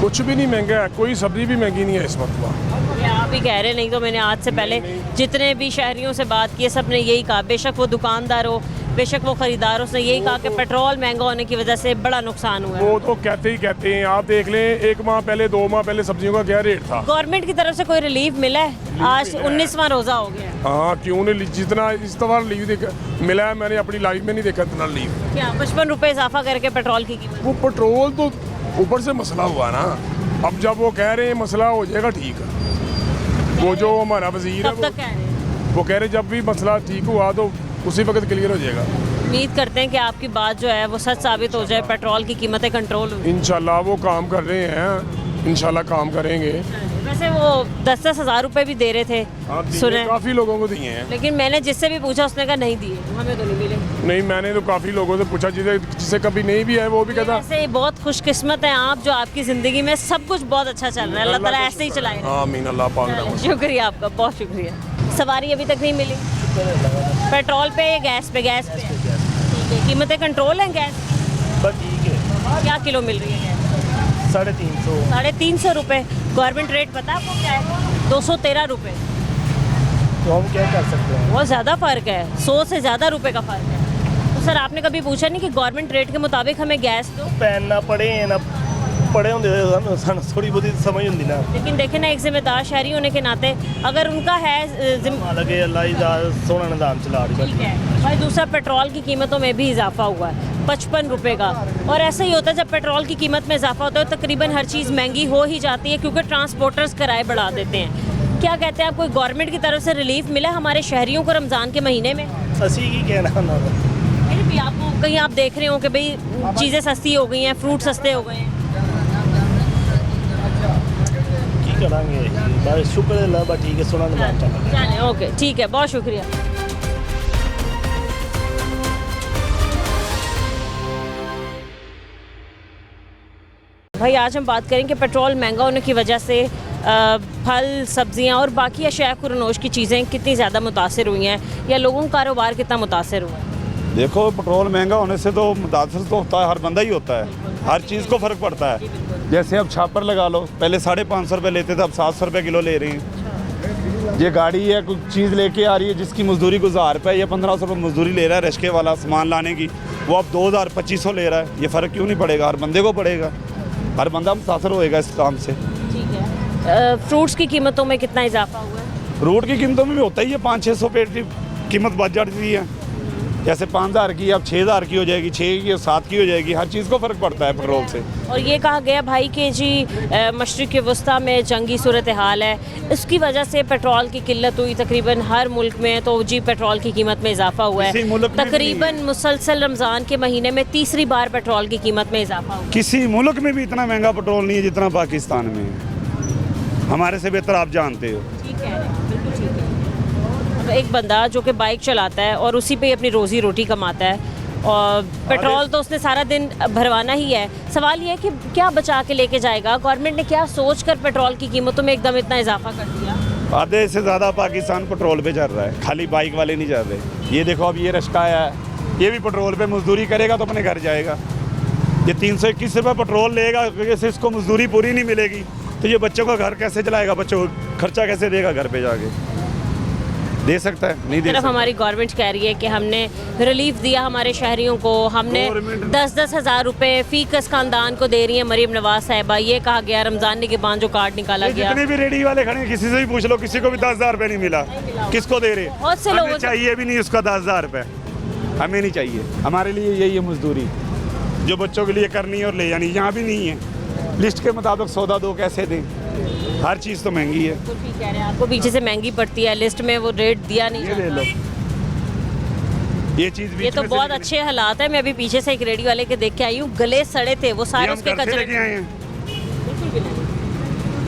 कुछ भी नहीं महंगा है, कोई सब्जी भी महंगी नहीं है इस वक्त। ये आप ही कह रहे, नहीं तो मैंने आज से पहले जितने भी शहरियों से बात की सब ने यही कहा, बेशक वो दुकानदार हो बेशक वो खरीदार हो, उसने यही कहा कि पेट्रोल महंगा होने की वजह से बड़ा नुकसान हुआ है। वो तो कहते हैं, आप देख लें 1 माह पहले 2 माह पहले सब्जियों का क्या रेट था। गवर्नमेंट की तरफ से कोई रिलीफ मिला है? आज 19वां रोज़ा हो गया। हाँ, क्यों नहीं, जितना इस दफा रिलीफ मिला है मैंने अपनी लाइफ में नहीं देखा इतना रिलीफ। क्या 55 रुपये इजाफा करके पेट्रोल की कीमत? वो पेट्रोल तो ऊपर से मसला हुआ ना, अब जब वो कह रहे हैं मसला हो जाएगा ठीक है, वो जो हमारा वजीर है वो कह रहे जब भी मसला ठीक हुआ तो उसी वक्त क्लियर हो जाएगा। उम्मीद करते हैं कि आपकी बात जो है वो सच साबित हो जाए, पेट्रोल की कीमतें कंट्रोल हो। इंशाल्लाह वो काम कर रहे हैं, इंशाल्लाह काम करेंगे। वैसे वो 10-10 हज़ार रुपए भी दे रहे थे, सुने काफ़ी लोगों को दिए हैं, लेकिन मैंने जिससे भी पूछा उसने कहा नहीं दिए, हमें तो नहीं मिले। नहीं, मैंने तो काफ़ी लोगों से पूछा, जिसे कभी नहीं भी है वो भी कहता। ऐसे बहुत खुशकिस्मत हैं आप, जो आपकी ज़िंदगी में सब कुछ बहुत अच्छा चल रहा है, अल्लाह ताला ऐसे ही चलाए। आमीन, अल्लाह पाक। शुक्रिया आपका, बहुत शुक्रिया। सवारी अभी तक नहीं मिली पेट्रोल पे या गैस पे? गैस पे ठीक है, कीमतें कंट्रोल हैं गैस? बस ठीक है। क्या किलो मिल रही है गैस? 350। 350 रुपये। गवर्नमेंट रेट पता आपको क्या है? 213 रुपये। तो हम क्या कर सकते हैं? बहुत ज़्यादा फ़र्क है, 100 से ज़्यादा रुपए का फ़र्क है। तो सर आपने कभी पूछा नहीं कि गवर्नमेंट रेट के मुताबिक हमें गैस दो? पहनना पड़े ना, पढ़े होंगे सानू थोड़ी बहुत समझ होंगी ना। लेकिन देखे ना, एक जिम्मेदार शहरी होने के नाते अगर उनका है लगे अल्लाह ही सोना निजाम चला रही ठीक है भाई। दूसरा, पेट्रोल की कीमतों में भी इजाफा हुआ है 55 रुपये का, और ऐसा ही होता है जब पेट्रोल की कीमत में इजाफा होता है तो तकरीबन हर चीज़ महंगी हो ही जाती है, क्योंकि ट्रांसपोर्टर्स किराए बढ़ा देते हैं। क्या कहते हैं आप, कोई गवर्नमेंट की तरफ से रिलीफ मिला हमारे शहरियों को रमज़ान के महीने में? असी की कहना फिर भी आपको कहीं आप देख रहे हो कि भाई चीज़ें सस्ती हो गई हैं, फ्रूट सस्ते हो गए हैं? की करांगे बस, शुक्र अल्लाह बा, ठीक है, सोना निजाम चल चलें, ओके ठीक है, बहुत शुक्रिया। भाई आज हम बात करें कि पेट्रोल महंगा होने की वजह से फल, सब्जियां और बाकी अशिया खुरनोश की चीज़ें कितनी ज़्यादा मुतासर हुई हैं, या लोगों का कारोबार कितना मुतासर हुआ है? देखो, पेट्रोल महंगा होने से तो मुतासर तो होता है, हर बंदा ही होता है, हर चीज़ को फ़र्क पड़ता है। जैसे अब छापर लगा लो, पहले 550 रुपये लेते थे, अब 700 रुपये किलो ले रहे हैं। ये गाड़ी है, कुछ चीज़ लेके आ रही है जिसकी मजदूरी को 1000 रुपये या 1500 रुपये मजदूरी ले रहा है रिक्शे वाला सामान लाने की, वो अब 2000-2500 ले रहा है। ये फ़र्क क्यों नहीं पड़ेगा? हर बंदे को पड़ेगा, हर बंदा मुतासर होएगा इस काम से। ठीक है। फ्रूट्स की कीमतों में कितना इजाफा हुआ है? फ्रूट की कीमतों में भी होता ही है, 500-600 पेट की कीमत बढ़ जाती है। जैसे 5000 की अब 6000 की हो जाएगी, 6 की 7 की हो जाएगी। हर चीज़ को फ़र्क पड़ता है पेट्रोल से। और ये कहा गया भाई कि जी मशरिक़ वस्ता में जंगी सूरत हाल है, इसकी वजह से पेट्रोल की किल्लत हुई तकरीबन हर मुल्क में, तो जी पेट्रोल की कीमत में इजाफा हुआ है। तकरीबन मुसलसल रमज़ान के महीने में तीसरी बार पेट्रोल की कीमत में इजाफा हुआ। किसी मुल्क में भी इतना महंगा पेट्रोल नहीं है जितना पाकिस्तान में है। हमारे से बेहतर आप जानते हो। ठीक है, बिल्कुल ठीक है। अब एक बंदा जो कि बाइक चलाता है और उसी पे अपनी रोज़ी रोटी कमाता है, और पेट्रोल तो उसने सारा दिन भरवाना ही है। सवाल ये है कि क्या बचा के लेके जाएगा? गवर्नमेंट ने क्या सोच कर पेट्रोल की कीमतों में एकदम इतना इजाफा कर दिया? आधे से ज़्यादा पाकिस्तान पेट्रोल पे चल रहा है, खाली बाइक वाले नहीं चल रहे। ये देखो, अब ये रिक्शा आया है, ये भी पेट्रोल पे मजदूरी करेगा तो अपने घर जाएगा। ये 321 रुपये पेट्रोल लेगा, क्योंकि इसको मजदूरी पूरी नहीं मिलेगी, तो ये बच्चों का घर कैसे चलाएगा? बच्चों को खर्चा कैसे देगा? घर पे जाके दे सकता है? नहीं दे सकता। हमारी गवर्नमेंट कह रही है कि हमने रिलीफ दिया हमारे शहरियों को, हमने 10-10 हज़ार रुपए फी कस खानदान को दे रही है मरीम नवाज साहिबा। ये कहा गया रमज़ान के बाद जो कार्ड निकाला गया। जितने भी रेडी वाले खड़े हैं, किसी से भी पूछ लो, किसी को भी 10,000 रुपये नहीं मिला। किसको दे रहे? बहुत से लोगों चाहिए भी नहीं उसका 10,000 रुपये, हमें नहीं चाहिए। हमारे लिए यही है मजदूरी जो बच्चों के लिए करनी है और ले जानी। यहाँ भी नहीं है, लिस्ट के मुताबिक सौदा दो, कैसे दें? हर चीज़ तो महंगी है। तो ठीक कह रहे हैं, आपको पीछे से महंगी पड़ती है, लिस्ट में वो रेट दिया नहीं ये ले लो, ये चीज़ ये तो बहुत अच्छे हालात है। मैं अभी पीछे से एक रेडी वाले के देख के आई हूँ, गले सड़े थे वो सारे, उसके कचरे आए हैं।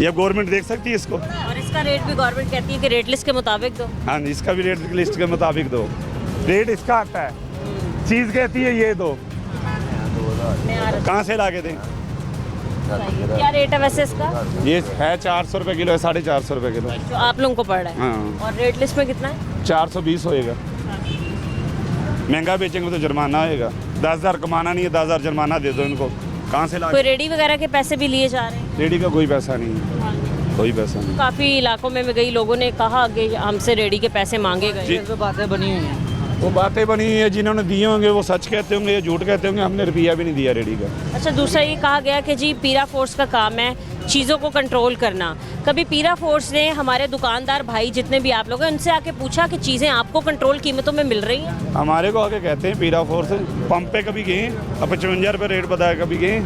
ये गवर्नमेंट देख सकती है इसको, और इसका रेट भी गवर्नमेंट कहती है कि रेट लिस्ट के मुताबिक दो। हाँ, इसका भी रेट लिस्ट के मुताबिक दो। रेट इसका आता है, चीज़ कहती है ये दो, कहाँ से ला के दें? क्या रेट है वैसे इसका? ये है 400 रुपये किलो है, 450 रुपये किलो जो आप लोगों को पड़ रहा है। हाँ। और रेट लिस्ट में कितना है? 420 होएगा। महंगा बेचेंगे तो जुर्माना आएगा। 10,000 कमाना नहीं है, 10,000 जुर्माना दे दो इनको। कहाँ से ला? कोई रेडी वगैरह के पैसे भी लिए जा रहे हैं? रेडी का कोई पैसा नहीं है, कोई पैसा नहीं। काफ़ी इलाकों में गई, लोगों ने कहा कि हमसे रेडी के पैसे मांगे गए। बातें बनी हुई हैं, वो बातें बनी हुई है, जिन्होंने दिए होंगे वो सच कहते होंगे या झूठ कहते होंगे। हमने रुपया भी नहीं दिया रेडी का। अच्छा, दूसरा ये कहा गया कि जी पीरा फोर्स का काम है चीज़ों को कंट्रोल करना। कभी पीरा फोर्स ने हमारे दुकानदार भाई जितने भी आप लोग हैं उनसे आके पूछा कि चीज़ें आपको कंट्रोल कीमतों में मिल रही हैं? हमारे को आके कहते हैं पीरा फोर्स पंप पे कभी गए, अब 55 रुपये रेट बताया, कभी गए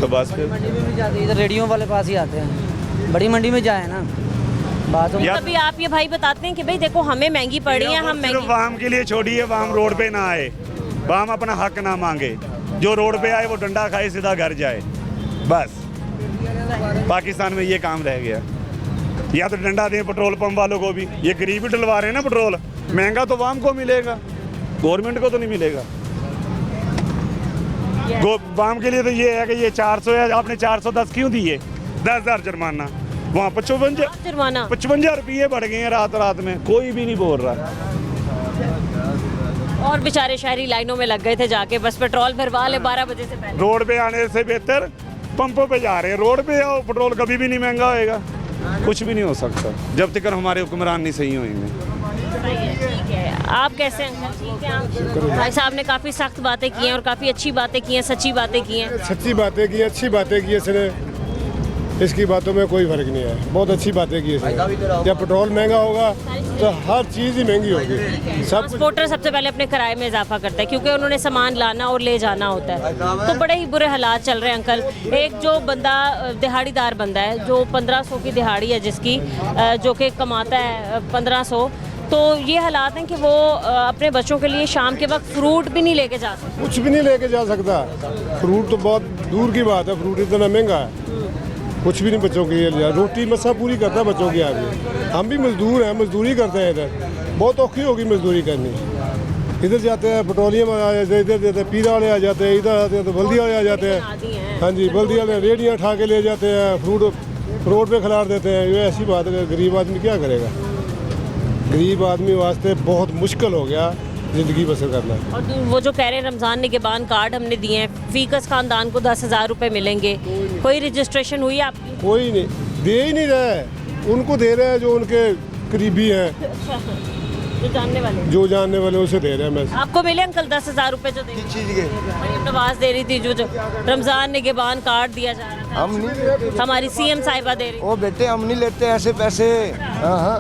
तो बस इधर रेडियो वाले पास ही आते हैं, बड़ी मंडी में जाए ना बात। कभी आप ये भाई बताते हैं कि भाई देखो हमें महंगी पड़ रही है, हम महंगी। वाम के लिए छोड़िए, वाम रोड पे ना आए, वाम अपना हक ना मांगे। जो रोड पे आए वो डंडा खाए सीधा घर जाए, बस। पाकिस्तान में ये काम रह गया। या तो डंडा दें पेट्रोल पंप वालों को भी, ये गरीब ही डलवा रहे हैं ना पेट्रोल। महंगा तो वाम को मिलेगा, गवर्नमेंट को तो नहीं मिलेगा। वाम के लिए तो ये है कि ये 400 है, आपने 410 क्यों दिए? 10,000 जुर्माना, वहाँ 55 रुपये बढ़ गए हैं रात में, कोई भी नहीं बोल रहा। और बेचारे शहरी लाइनों में लग गए थे जाके, बस पेट्रोल भरवा ले 12 बजे से पहले। रोड पे आने से बेहतर पंपों पे जा रहे हैं। रोड पे आओ, पेट्रोल कभी भी नहीं महंगा होएगा, कुछ भी नहीं हो सकता जब तक हमारे हुक्मरान नहीं सही होंगे। ठीक है, आप कैसे हैं अंकल? ठीक है आप? भाई साहब ने काफ़ी सख्त बातें की हैं और काफ़ी अच्छी बातें की हैं, सच्ची बातें की हैं। सच्ची बातें की, अच्छी बातें की इसने, इसकी बातों में कोई फर्क नहीं है। बहुत अच्छी बातें की इसने। जब पेट्रोल महंगा होगा तो हर चीज़ ही महंगी होगी। सब ट्रांसपोर्टर सबसे पहले अपने किराए में इजाफा करता है क्योंकि उन्होंने सामान लाना और ले जाना होता है, तो बड़े ही बुरे हालात चल रहे हैं अंकल। एक जो बंदा दिहाड़ीदार बंदा है जो 1500 की दिहाड़ी है जिसकी, जो कि कमाता है 1500, तो ये हालात हैं कि वो अपने बच्चों के लिए शाम के वक्त फ्रूट भी नहीं लेके जा सकते। कुछ भी नहीं लेके जा सकता। फ्रूट तो बहुत दूर की बात है, फ्रूट इतना महंगा है, कुछ भी नहीं बच्चों के लिए। रोटी मस्सा पूरी करता है बच्चों की आदमी। हम भी मजदूर हैं, मजदूरी करते हैं इधर, बहुत औखी होगी मजदूरी करनी। इधर जाते हैं पेट्रोलियम आ जाते हैं, इधर जाते हैं पीरा वाले आ जाते हैं, इधर आते हैं तो बल्दी वाले आ जाते हैं। हाँ जी, बल्दी वाले रेडियाँ उठा के ले जाते हैं, फ्रूट रोड पे खिलार देते हैं। ये ऐसी बात है, गरीब आदमी क्या करेगा? गरीब आदमी वास्ते बहुत मुश्किल हो गया ज़िंदगी बसर करना। और वो जो कह रहे हैं रमज़ान निगहबान कार्ड हमने दिए हैं, फीकस खानदान को 10,000 रुपये मिलेंगे, कोई रजिस्ट्रेशन हुई आपकी? कोई नहीं, दे ही नहीं रहे। उनको दे रहे हैं जो उनके करीबी हैं, जो जानने वाले उसे दे रहे हैं। मैं आपको मिले अंकल 10,000 रुपये जो दे चीज़ के नवाज दे रही थी, जो रमज़ान निगहबान कार्ड दिया जा रहा था? हम नहीं लेते, हमारी CM साहिबा दे रही। ओ बेटे हम नहीं लेते ऐसे पैसे। हाँ हाँ,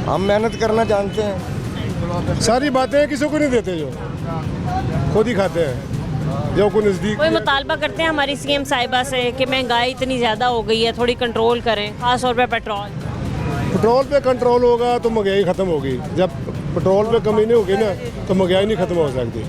हम मेहनत करना जानते हैं। सारी बातें किसी को नहीं देते, जो खुद ही खाते हैं। जो को नज़दीक कोई मुतालबा करते हैं हमारी CM साहिबा से कि महंगाई इतनी ज़्यादा हो गई है, थोड़ी कंट्रोल करें, खास तौर पे पेट्रोल पे कंट्रोल होगा तो महंगाई ख़त्म होगी। जब पेट्रोल पे कमी नहीं होगी ना तो महंगाई नहीं ख़त्म हो सकती।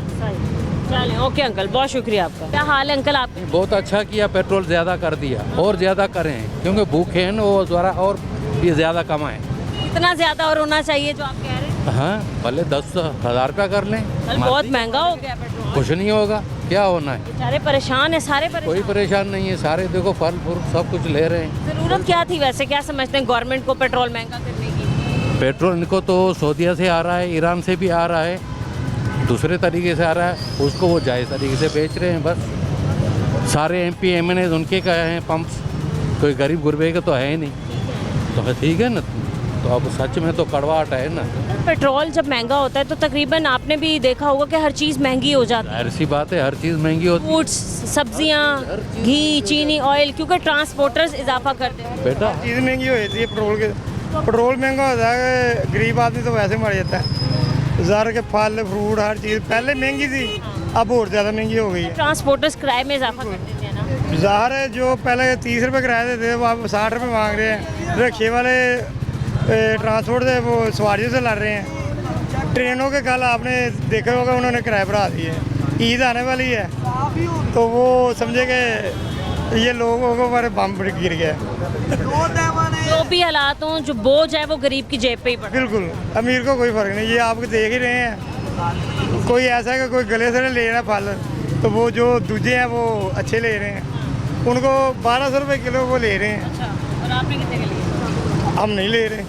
चलें, ओके अंकल, बहुत शुक्रिया आपका। क्या हाल है अंकल आपके? बहुत अच्छा किया, पेट्रोल ज़्यादा कर दिया और ज़्यादा करें क्योंकि भूखे हैं वो द्वारा और भी ज़्यादा कमाएं। इतना ज़्यादा और होना चाहिए जो आप कह रहे हैं? हाँ, भले 10,000 रुपया कर लें। बहुत महंगा हो गया पेट्रोल। कुछ नहीं होगा, क्या होना है? सारे परेशान है, सारे परेशान। कोई परेशान नहीं है, सारे देखो फल फ्रूट सब कुछ ले रहे हैं। ज़रूरत क्या थी वैसे? क्या समझते हैं गवर्नमेंट को पेट्रोल महंगा करने की? पेट्रोल इनको तो सऊदीया से आ रहा है, ईरान से भी आ रहा है, दूसरे तरीके से आ रहा है, उसको वो जायज़ तरीके से बेच रहे हैं। बस सारे MP MNA उनके का हैं पंप्स, कोई गरीब गुरबे का तो है ही नहीं। तो ठीक है ना, तो अब सच में तो कड़वाहट है ना। पेट्रोल जब महंगा होता है तो तकरीबन आपने भी देखा होगा कि हर चीज़ महंगी हो जाती है। ऐसी बात है, हर चीज़ महंगी होती है। फ्रूट्स, सब्जियाँ, घी, चीनी, ऑयल, क्योंकि ट्रांसपोर्टर्स इजाफा करते हैं। बेटा चीज़ महंगी हो जाती है पेट्रोल के। पेट्रोल महंगा होता है, गरीब आदमी तो वैसे मर जाता है। ज़ाहिर के फल फ्रूट हर चीज़ पहले महंगी थी, अब और ज़्यादा महंगी हो गई है। ट्रांसपोर्टर्स किराए में इजाफा कर देते हैं ना। ज़ाहिर है जो पहले 30 रुपये किराया देते थे वो अब 60 रुपये मांग रहे हैं। रिक्शे वाले ट्रांसपोर्ट से वो सवारियों से लड़ रहे हैं। ट्रेनों के कल आपने देखा होगा उन्होंने किराए बढ़ा दिए। ईद आने वाली है तो वो समझे कि ये लोगों को हमारे बम गिर गया। जो भी हालात हों, जो बोझ है वो गरीब की जेब पे ही पड़ता है। बिल्कुल, अमीर को कोई फ़र्क नहीं। ये आप देख ही रहे हैं, कोई ऐसा है कि कोई गले से ले रहा फल, तो वो जो दूजे हैं वो अच्छे ले रहे हैं, उनको 1200 रुपये किलो वो ले रहे हैं। अच्छा, और आपने कितने के लिए? हम नहीं ले रहे।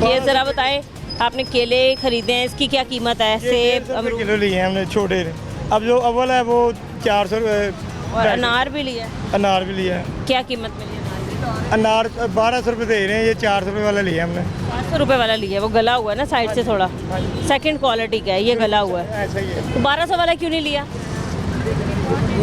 ये ज़रा बताएं, आपने केले खरीदे हैं, इसकी क्या कीमत है? सेब, अमरूद किलो लिए हैं हमने छोटे। अब जो अव्वल है वो 400 रुपये। और अनार भी लिया? अनार भी लिया है। क्या कीमत मिली अनार? 1200 रुपये दे रहे हैं, ये 400 रुपये वाला लिया हमने। 400 रुपये वाला लिया, वो गला हुआ है ना साइड से थोड़ा, सेकंड क्वालिटी का है, ये गला हुआ है। ऐसा ही है। तो 1200 वाला क्यों नहीं लिया?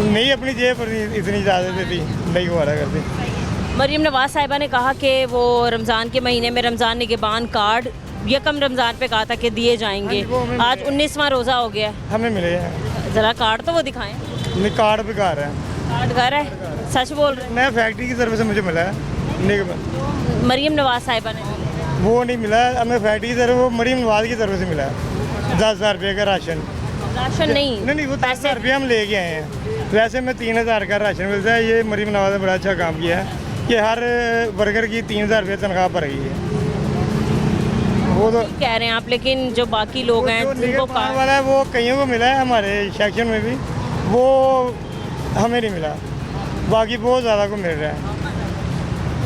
नहीं, अपनी जेब पर इतनी ज़्यादा देती नहीं हुआ करती। मरीम नवाज साहिबा ने कहा कि वो रमज़ान के महीने में रमज़ान निगहबान कार्ड यकम रमज़ान पे कहा था कि दिए जाएंगे। आज 19वां रोज़ा हो गया, हमें मिले हैं। ज़रा कार्ड तो वो दिखाएं। नहीं, कार्ड भी घर है। कार्ड घर है? सच बोल रहे हैं? मैं फैक्ट्री की तरफ से मुझे मिला है। मरीम नवाज साहिबा ने वो नहीं मिला हमें फैक्ट्री की तरफ, वो मरीम नवाज की तरफ से मिला है 10,000 रुपये का राशन। राशन नहीं, वो 10,000 रुपये हम लेके आए हैं। वैसे में 3,000 का राशन मिलता है। ये मरीम नवाज ने बड़ा अच्छा काम किया है कि हर वर्कर की 3,000 रुपये तनख्वाह पर गई है। वो तो कह रहे हैं आप, लेकिन जो बाकी लोग हैं जिनको कार्ड वाला है वो कईयों को मिला है, हमारे सेक्शन में भी, वो हमें नहीं मिला। बाकी बहुत ज़्यादा को मिल रहा है।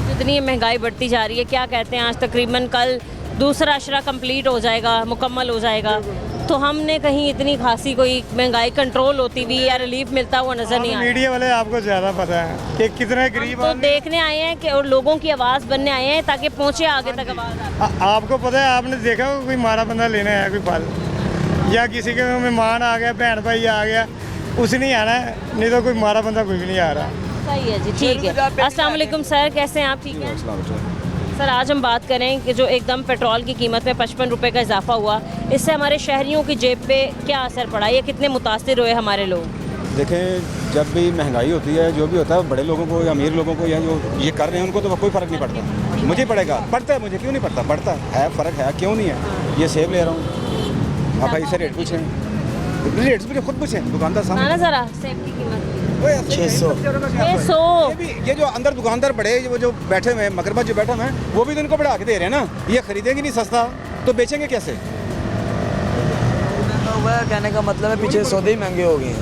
जितनी महंगाई बढ़ती जा रही है, क्या कहते हैं, आज तकरीबन कल दूसरा अशरा कंप्लीट हो जाएगा, मुकम्मल हो जाएगा, तो हमने कहीं इतनी खासी कोई महंगाई कंट्रोल होती हुई या रिलीफ मिलता हुआ नजर नहीं आया। मीडिया वाले आपको ज़्यादा पता है कि कितने गरीब तो देखने आए हैं कि और लोगों की आवाज़ बनने आए हैं ताकि पहुंचे आगे तक आवाज़। आपको पता है, आपने देखा हो कोई मारा बंदा लेने आया कोई फल, या किसी के मेहमान आ गया, बहन भाई आ गया, उसने नहीं आना है, नहीं तो कोई मारा बंदा कोई भी नहीं आ रहा। सही है जी, ठीक है। अस्सलाम वालेकुम सर, कैसे हैं आप? ठीक है सर, आज हम बात करें कि जो एकदम पेट्रोल की कीमत में 55 रुपये का इजाफा हुआ, इससे हमारे शहरियों की जेब पे क्या असर पड़ा, ये कितने मुतासिर हुए हमारे लोग? देखें, जब भी महंगाई होती है, जो भी होता है, बड़े लोगों को या अमीर लोगों को या जो ये कर रहे हैं उनको तो कोई फ़र्क नहीं पड़ता। मुझे पड़ेगा, पड़ता है, मुझे क्यों नहीं पड़ता, पड़ता है, फ़र्क है, क्यों नहीं है। ये सेब ले रहा हूँ, आप भाई से रेट पूछें, रेट मुझे खुद पूछें, दुकानदार सामने ज़रा सेब की कीमत 600। ये जो अंदर दुकानदार बड़े वो जो बैठे हुए हैं, मगरमच्छ जो बैठे हुए हैं, वो भी तो इनको बढ़ा के दे रहे हैं ना। ये खरीदेंगे नहीं सस्ता तो बेचेंगे कैसे? कहने का मतलब है पीछे सौदे ही महंगे हो गए हैं।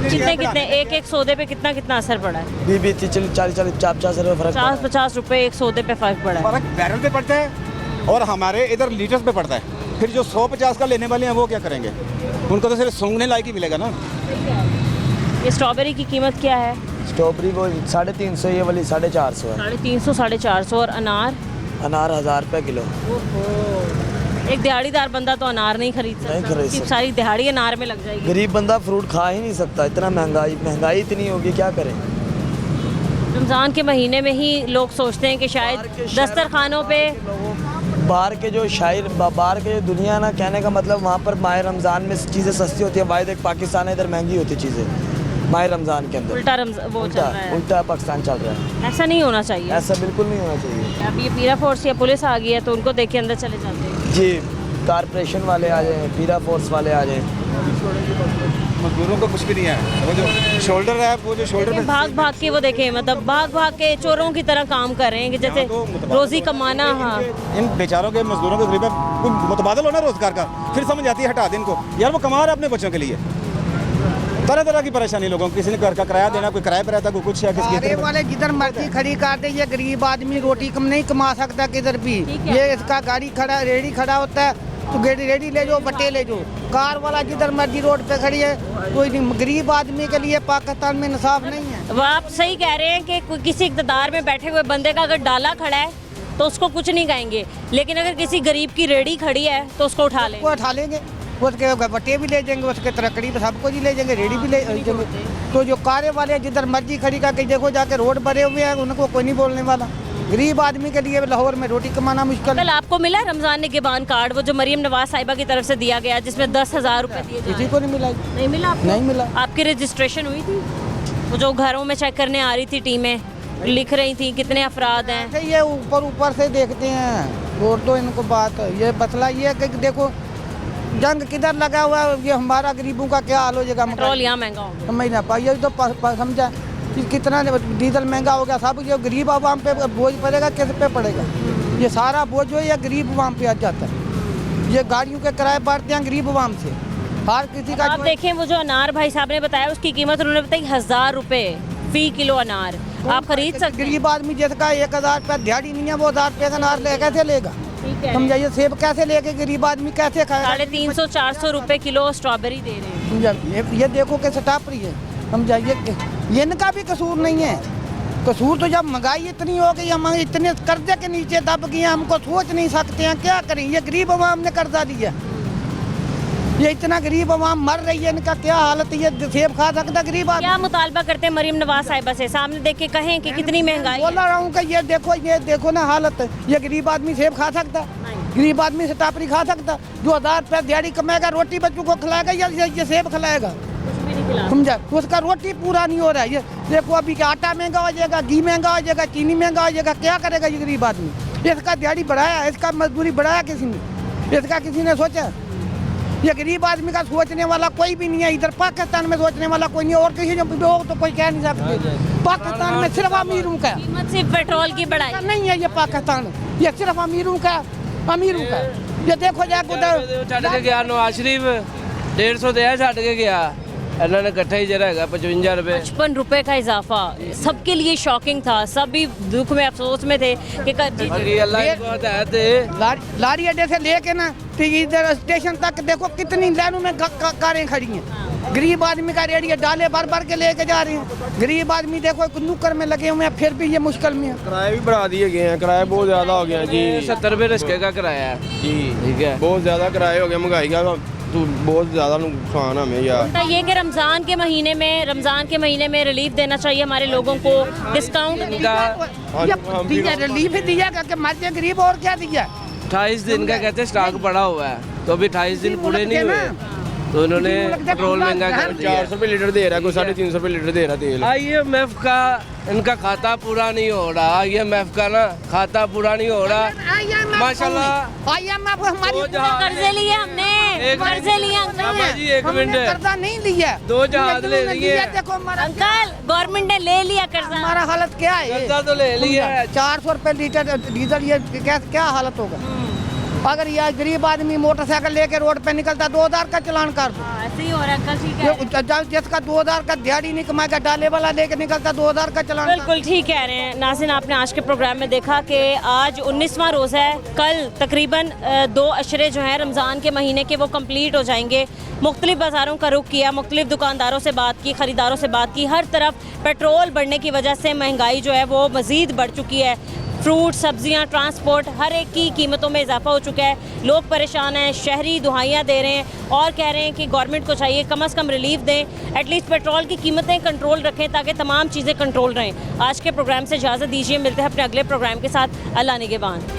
कितने कितने एक सौदे पे कितना कितना असर पड़ा है? 20-30 40 50 रुपये फर्क, 50 रुपये एक सौदे पे फर्क पड़ा है। फर्क बैरल पे पड़ता है और हमारे इधर लीटर्स पे पड़ता है। फिर जो 150 का लेने वाले हैं वो क्या करेंगे? उनको तो सिर्फ सूंघने लायक ही मिलेगा ना। ये स्ट्रॉबेरी की कीमत क्या है? स्ट्रॉबेरी वो 350, ये वाली 450 है। 350 450। और अनार? अनार 1000 रुपये किलो। एक दिहाड़ीदार बंदा तो अनार नहीं खरीद सकता, सारी दिहाड़ी अनार में लग जाएगी। गरीब बंदा फ्रूट खा ही नहीं सकता, इतना महंगाई इतनी होगी, क्या करें। रमज़ान के महीने में ही लोग सोचते हैं कि शायद दस्तरखानों पे बाहर के जो शायर, बाहर के जो दुनिया ना, कहने का मतलब वहाँ पर माह रमज़ान में चीज़ें सस्ती होती है। वाहिद एक पाकिस्तान है, इधर महंगी होती चीज़ें माह रमज़ान के अंदर। उल्टा पाकिस्तान चल रहा है। ऐसा नहीं होना चाहिए, ऐसा बिल्कुल नहीं होना चाहिए। अब ये पीरा फोर्स या पुलिस आ गई है तो उनको देख के अंदर चले जाते हैं जी। कारपोरेशन वाले आ जाएँ, पीरा फोर्स वाले आ जाएँ, मजदूरों को कुछ भी नहीं है। वो जो शोल्डर है, वो जो शोल्डर में भाग के वो देखें, मतलब भाग के चोरों की तरह काम कर रहे हैं कि जैसे रोजी कमाना। हाँ, इन बेचारों के मजदूरों के गरीब कोई मुतबादल होना रोजगार का, फिर समझ आती है, हटा दें इनको यार, वो कमा रहे अपने बच्चों के लिए। तरह तरह की परेशानी लोगों को, किसी ने घर का किराया देना, कोई किराए पर रहता, कोई कुछ है, किसी वाले जिधर मर्जी खड़ी कर दे। ये गरीब आदमी रोटी कम नहीं कमा सकता किधर भी। ये इसका गाड़ी खड़ा, रेडी खड़ा होता है तो रेडी ले जाओ, बट्टे ले जाओ। कार वाला जिधर मर्जी रोड पे खड़ी है, कोई गरीब आदमी के लिए पाकिस्तान में इंसाफ नहीं है। वो आप सही कह रहे हैं कि किसी इक़्तिदार में बैठे हुए बंदे का अगर डाला खड़ा है तो उसको कुछ नहीं कहेंगे, लेकिन अगर किसी गरीब की रेडी खड़ी है तो उसको उठा लेंगे, उसके बट्टे भी ले जाएंगे, उसके तरकड़ी पे सबको ही ले जाएंगे, रेडी भी ले जाएंगे। तो जो कारें वाले जिधर मर्जी खड़ी करके देखो, जाके रोड भरे हुए हैं, उनको कोई नहीं बोलने वाला। गरीब आदमी के लिए लाहौर में रोटी कमाना मुश्किल। कल आपको मिला रमज़ान ने गिबान कार्ड, वो जो मरीम नवाज साहिबा की तरफ से दिया गया, जिसमें 10,000 रुपये दिए? किसी को नहीं मिला। नहीं मिला? नहीं मिला। आपकी रजिस्ट्रेशन हुई थी? वो जो घरों में चेक करने आ रही थी टीमें, लिख रही थी कितने अफराद हैं? ये ऊपर से देखते हैं और तो इनको बात ये मसला ये है कि देखो जंग किधर लगा हुआ है, ये हमारा गरीबों का क्या हाल हो जाएगा। पेट्रोल यहाँ महंगा हो गया, समझ ना पाइए तो समझा कितना डीजल महंगा हो गया। सब जो गरीब आवाम पे बोझ पड़ेगा, किस पे पड़ेगा? ये सारा बोझ जो है गरीब आवाम पे आ जाता है। ये गाड़ियों के किराए बढ़ते हैं गरीब आवाम से, हर किसी का। आप देखें, वो जो अनार भाई साहब ने बताया, उसकी कीमत उन्होंने बताई 1000 रुपये फी किलो अनार। आप खरीद सकते? गरीब आदमी जिसका 1000 रुपया दिहाड़ी नहीं है, वो 1000 रुपये का अनार कैसे लेगा? समझाइए, सेब कैसे लेके गरीब आदमी कैसे खाएगा? 350-400 रुपये किलो स्ट्रॉबेरी दे रहे हैं। ये देखो कैसे टाप रही है, समझाइए। ये इनका भी कसूर नहीं है, कसूर तो जब महंगाई इतनी हो गई, हम इतने कर्जे के नीचे दब गए, हमको सोच नहीं सकते हैं क्या करें। ये गरीब आवाम ने कर्जा दिया, ये इतना गरीब आवाम मर रही है, इनका क्या हालत है? ये सेब खा सकता गरीब आदमी? क्या मुतालबा करते हैं मरीम नवाज साहिबा से? सामने देख के कहें कि कितनी महंगाई। बोला रहा हूँ कि ये देखो ना हालत, ये गरीब आदमी सेब खा सकता? गरीब आदमी से टापरी खा सकता? जो 1000 रुपया दिहाड़ी कमाएगा, रोटी बच्चों को खिलाएगा या ये सेब खिलाएगा? समझा, उसका रोटी पूरा नहीं हो रहा है। ये देखो अभी क्या आटा महंगा हो जाएगा, घी महंगा हो जाएगा, चीनी महंगा हो जाएगा, क्या करेगा ये गरीब आदमी? इसका दिहाड़ी बढ़ाया, इसका मजदूरी बढ़ाया किसी ने? इसका किसी ने सोचा? ये गरीब आदमी का सोचने वाला कोई भी नहीं है। इधर पाकिस्तान में सोचने वाला कोई नहीं है, और किसी तो कोई कह नहीं सकते। पाकिस्तान में सिर्फ अमीरों का कीमत, सिर्फ पेट्रोल की बढ़ाई नहीं है। ये पाकिस्तान, ये सिर्फ अमीरों का का। ये देखो जाके उधर छड़ के गया नवाज शरीफ 150 दिया, छड़ के गया इन्होंने इकट्ठा ही जरा है 55 रुपये। 55 रुपए का इजाफा सबके लिए शॉकिंग था, सब भी दुख में अफसोस में थे कि लारी अड्डे से लेके ना तो इधर स्टेशन तक देखो कितनी लाइनों में कारें खड़ी हैं। गरीब आदमी का रेडियो डाले भर भर के लेके जा रहे हैं। गरीब आदमी देखो एक नुक्कर में लगे हुए हैं, फिर भी ये मुश्किल में है। किराए भी बढ़ा दिए गए हैं, किराया बहुत ज़्यादा हो गया जी। 70 रुपये रिक्शे का किराया है जी, ठीक है। बहुत ज़्यादा किराया हो गया, महंगाई का तो बहुत ज़्यादा नुकसान हमें यार। ये कि रमज़ान के महीने में रिलीफ देना चाहिए हमारे लोगों को, डिस्काउंट रिलीफ ही दिया कि मर गरीब, और क्या दिया। 28 दिन का कहते हैं स्टॉक पड़ा हुआ है, तो अभी 28 दिन पूरे नहीं हुए, तो उन्होंने पेट्रोल महंगा कर दिया। 400 रुपये लीटर दे रहा है, कोई 350 रुपये लीटर दे रहा तेल। IMF का इनका खाता पूरा नहीं हो रहा, IMF का ना खाता पूरा नहीं हो रहा माशाल्लाह। IMF हमारी कर्जे लिए हमने, कर्जे लिए जी, एक मिनट, कर्जा नहीं लिया, 2 जहाज ले लिए। देखो अंकल, गवर्नमेंट ने ले लिया कर्जा। हमारा हालत क्या है? कर्जा तो ले लिया। 400 रुपये लीटर डीजल, ये क्या हालत होगा अगर यह गरीब आदमी मोटरसाइकिल लेके रोड पे निकलता 2000 का चलान कर दो। ऐसे ही हो रहा है, ठीक है। जिसका 2000 का दिहाड़ी नहीं कमाएगा, डाले वाला लेके निकलता 2000 का चलान। बिल्कुल ठीक कह रहे हैं नाज़रीन। आपने आज के प्रोग्राम में देखा कि आज 19वां रोज़ा है, कल तकरीबन 2 अशरे जो हैं रमज़ान के महीने के वो कंप्लीट हो जाएंगे। मुख्तलिफ बाज़ारों का रुख किया, मुख्तलिफ दुकानदारों से बात की, ख़रीदारों से बात की। हर तरफ पेट्रोल बढ़ने की वजह से महंगाई जो है वो मज़ीद बढ़ चुकी है। फ्रूट, सब्जियां, ट्रांसपोर्ट, हर एक की कीमतों में इजाफा हो चुका है। लोग परेशान हैं, शहरी दुहाइयाँ दे रहे हैं और कह रहे हैं कि गवर्नमेंट को चाहिए कम से कम रिलीफ दें, एटलीस्ट पेट्रोल की कीमतें कंट्रोल रखें ताकि तमाम चीज़ें कंट्रोल रहें। आज के प्रोग्राम से इजाज़त दीजिए, मिलते हैं अपने अगले प्रोग्राम के साथ। अल्लाह निगहबान।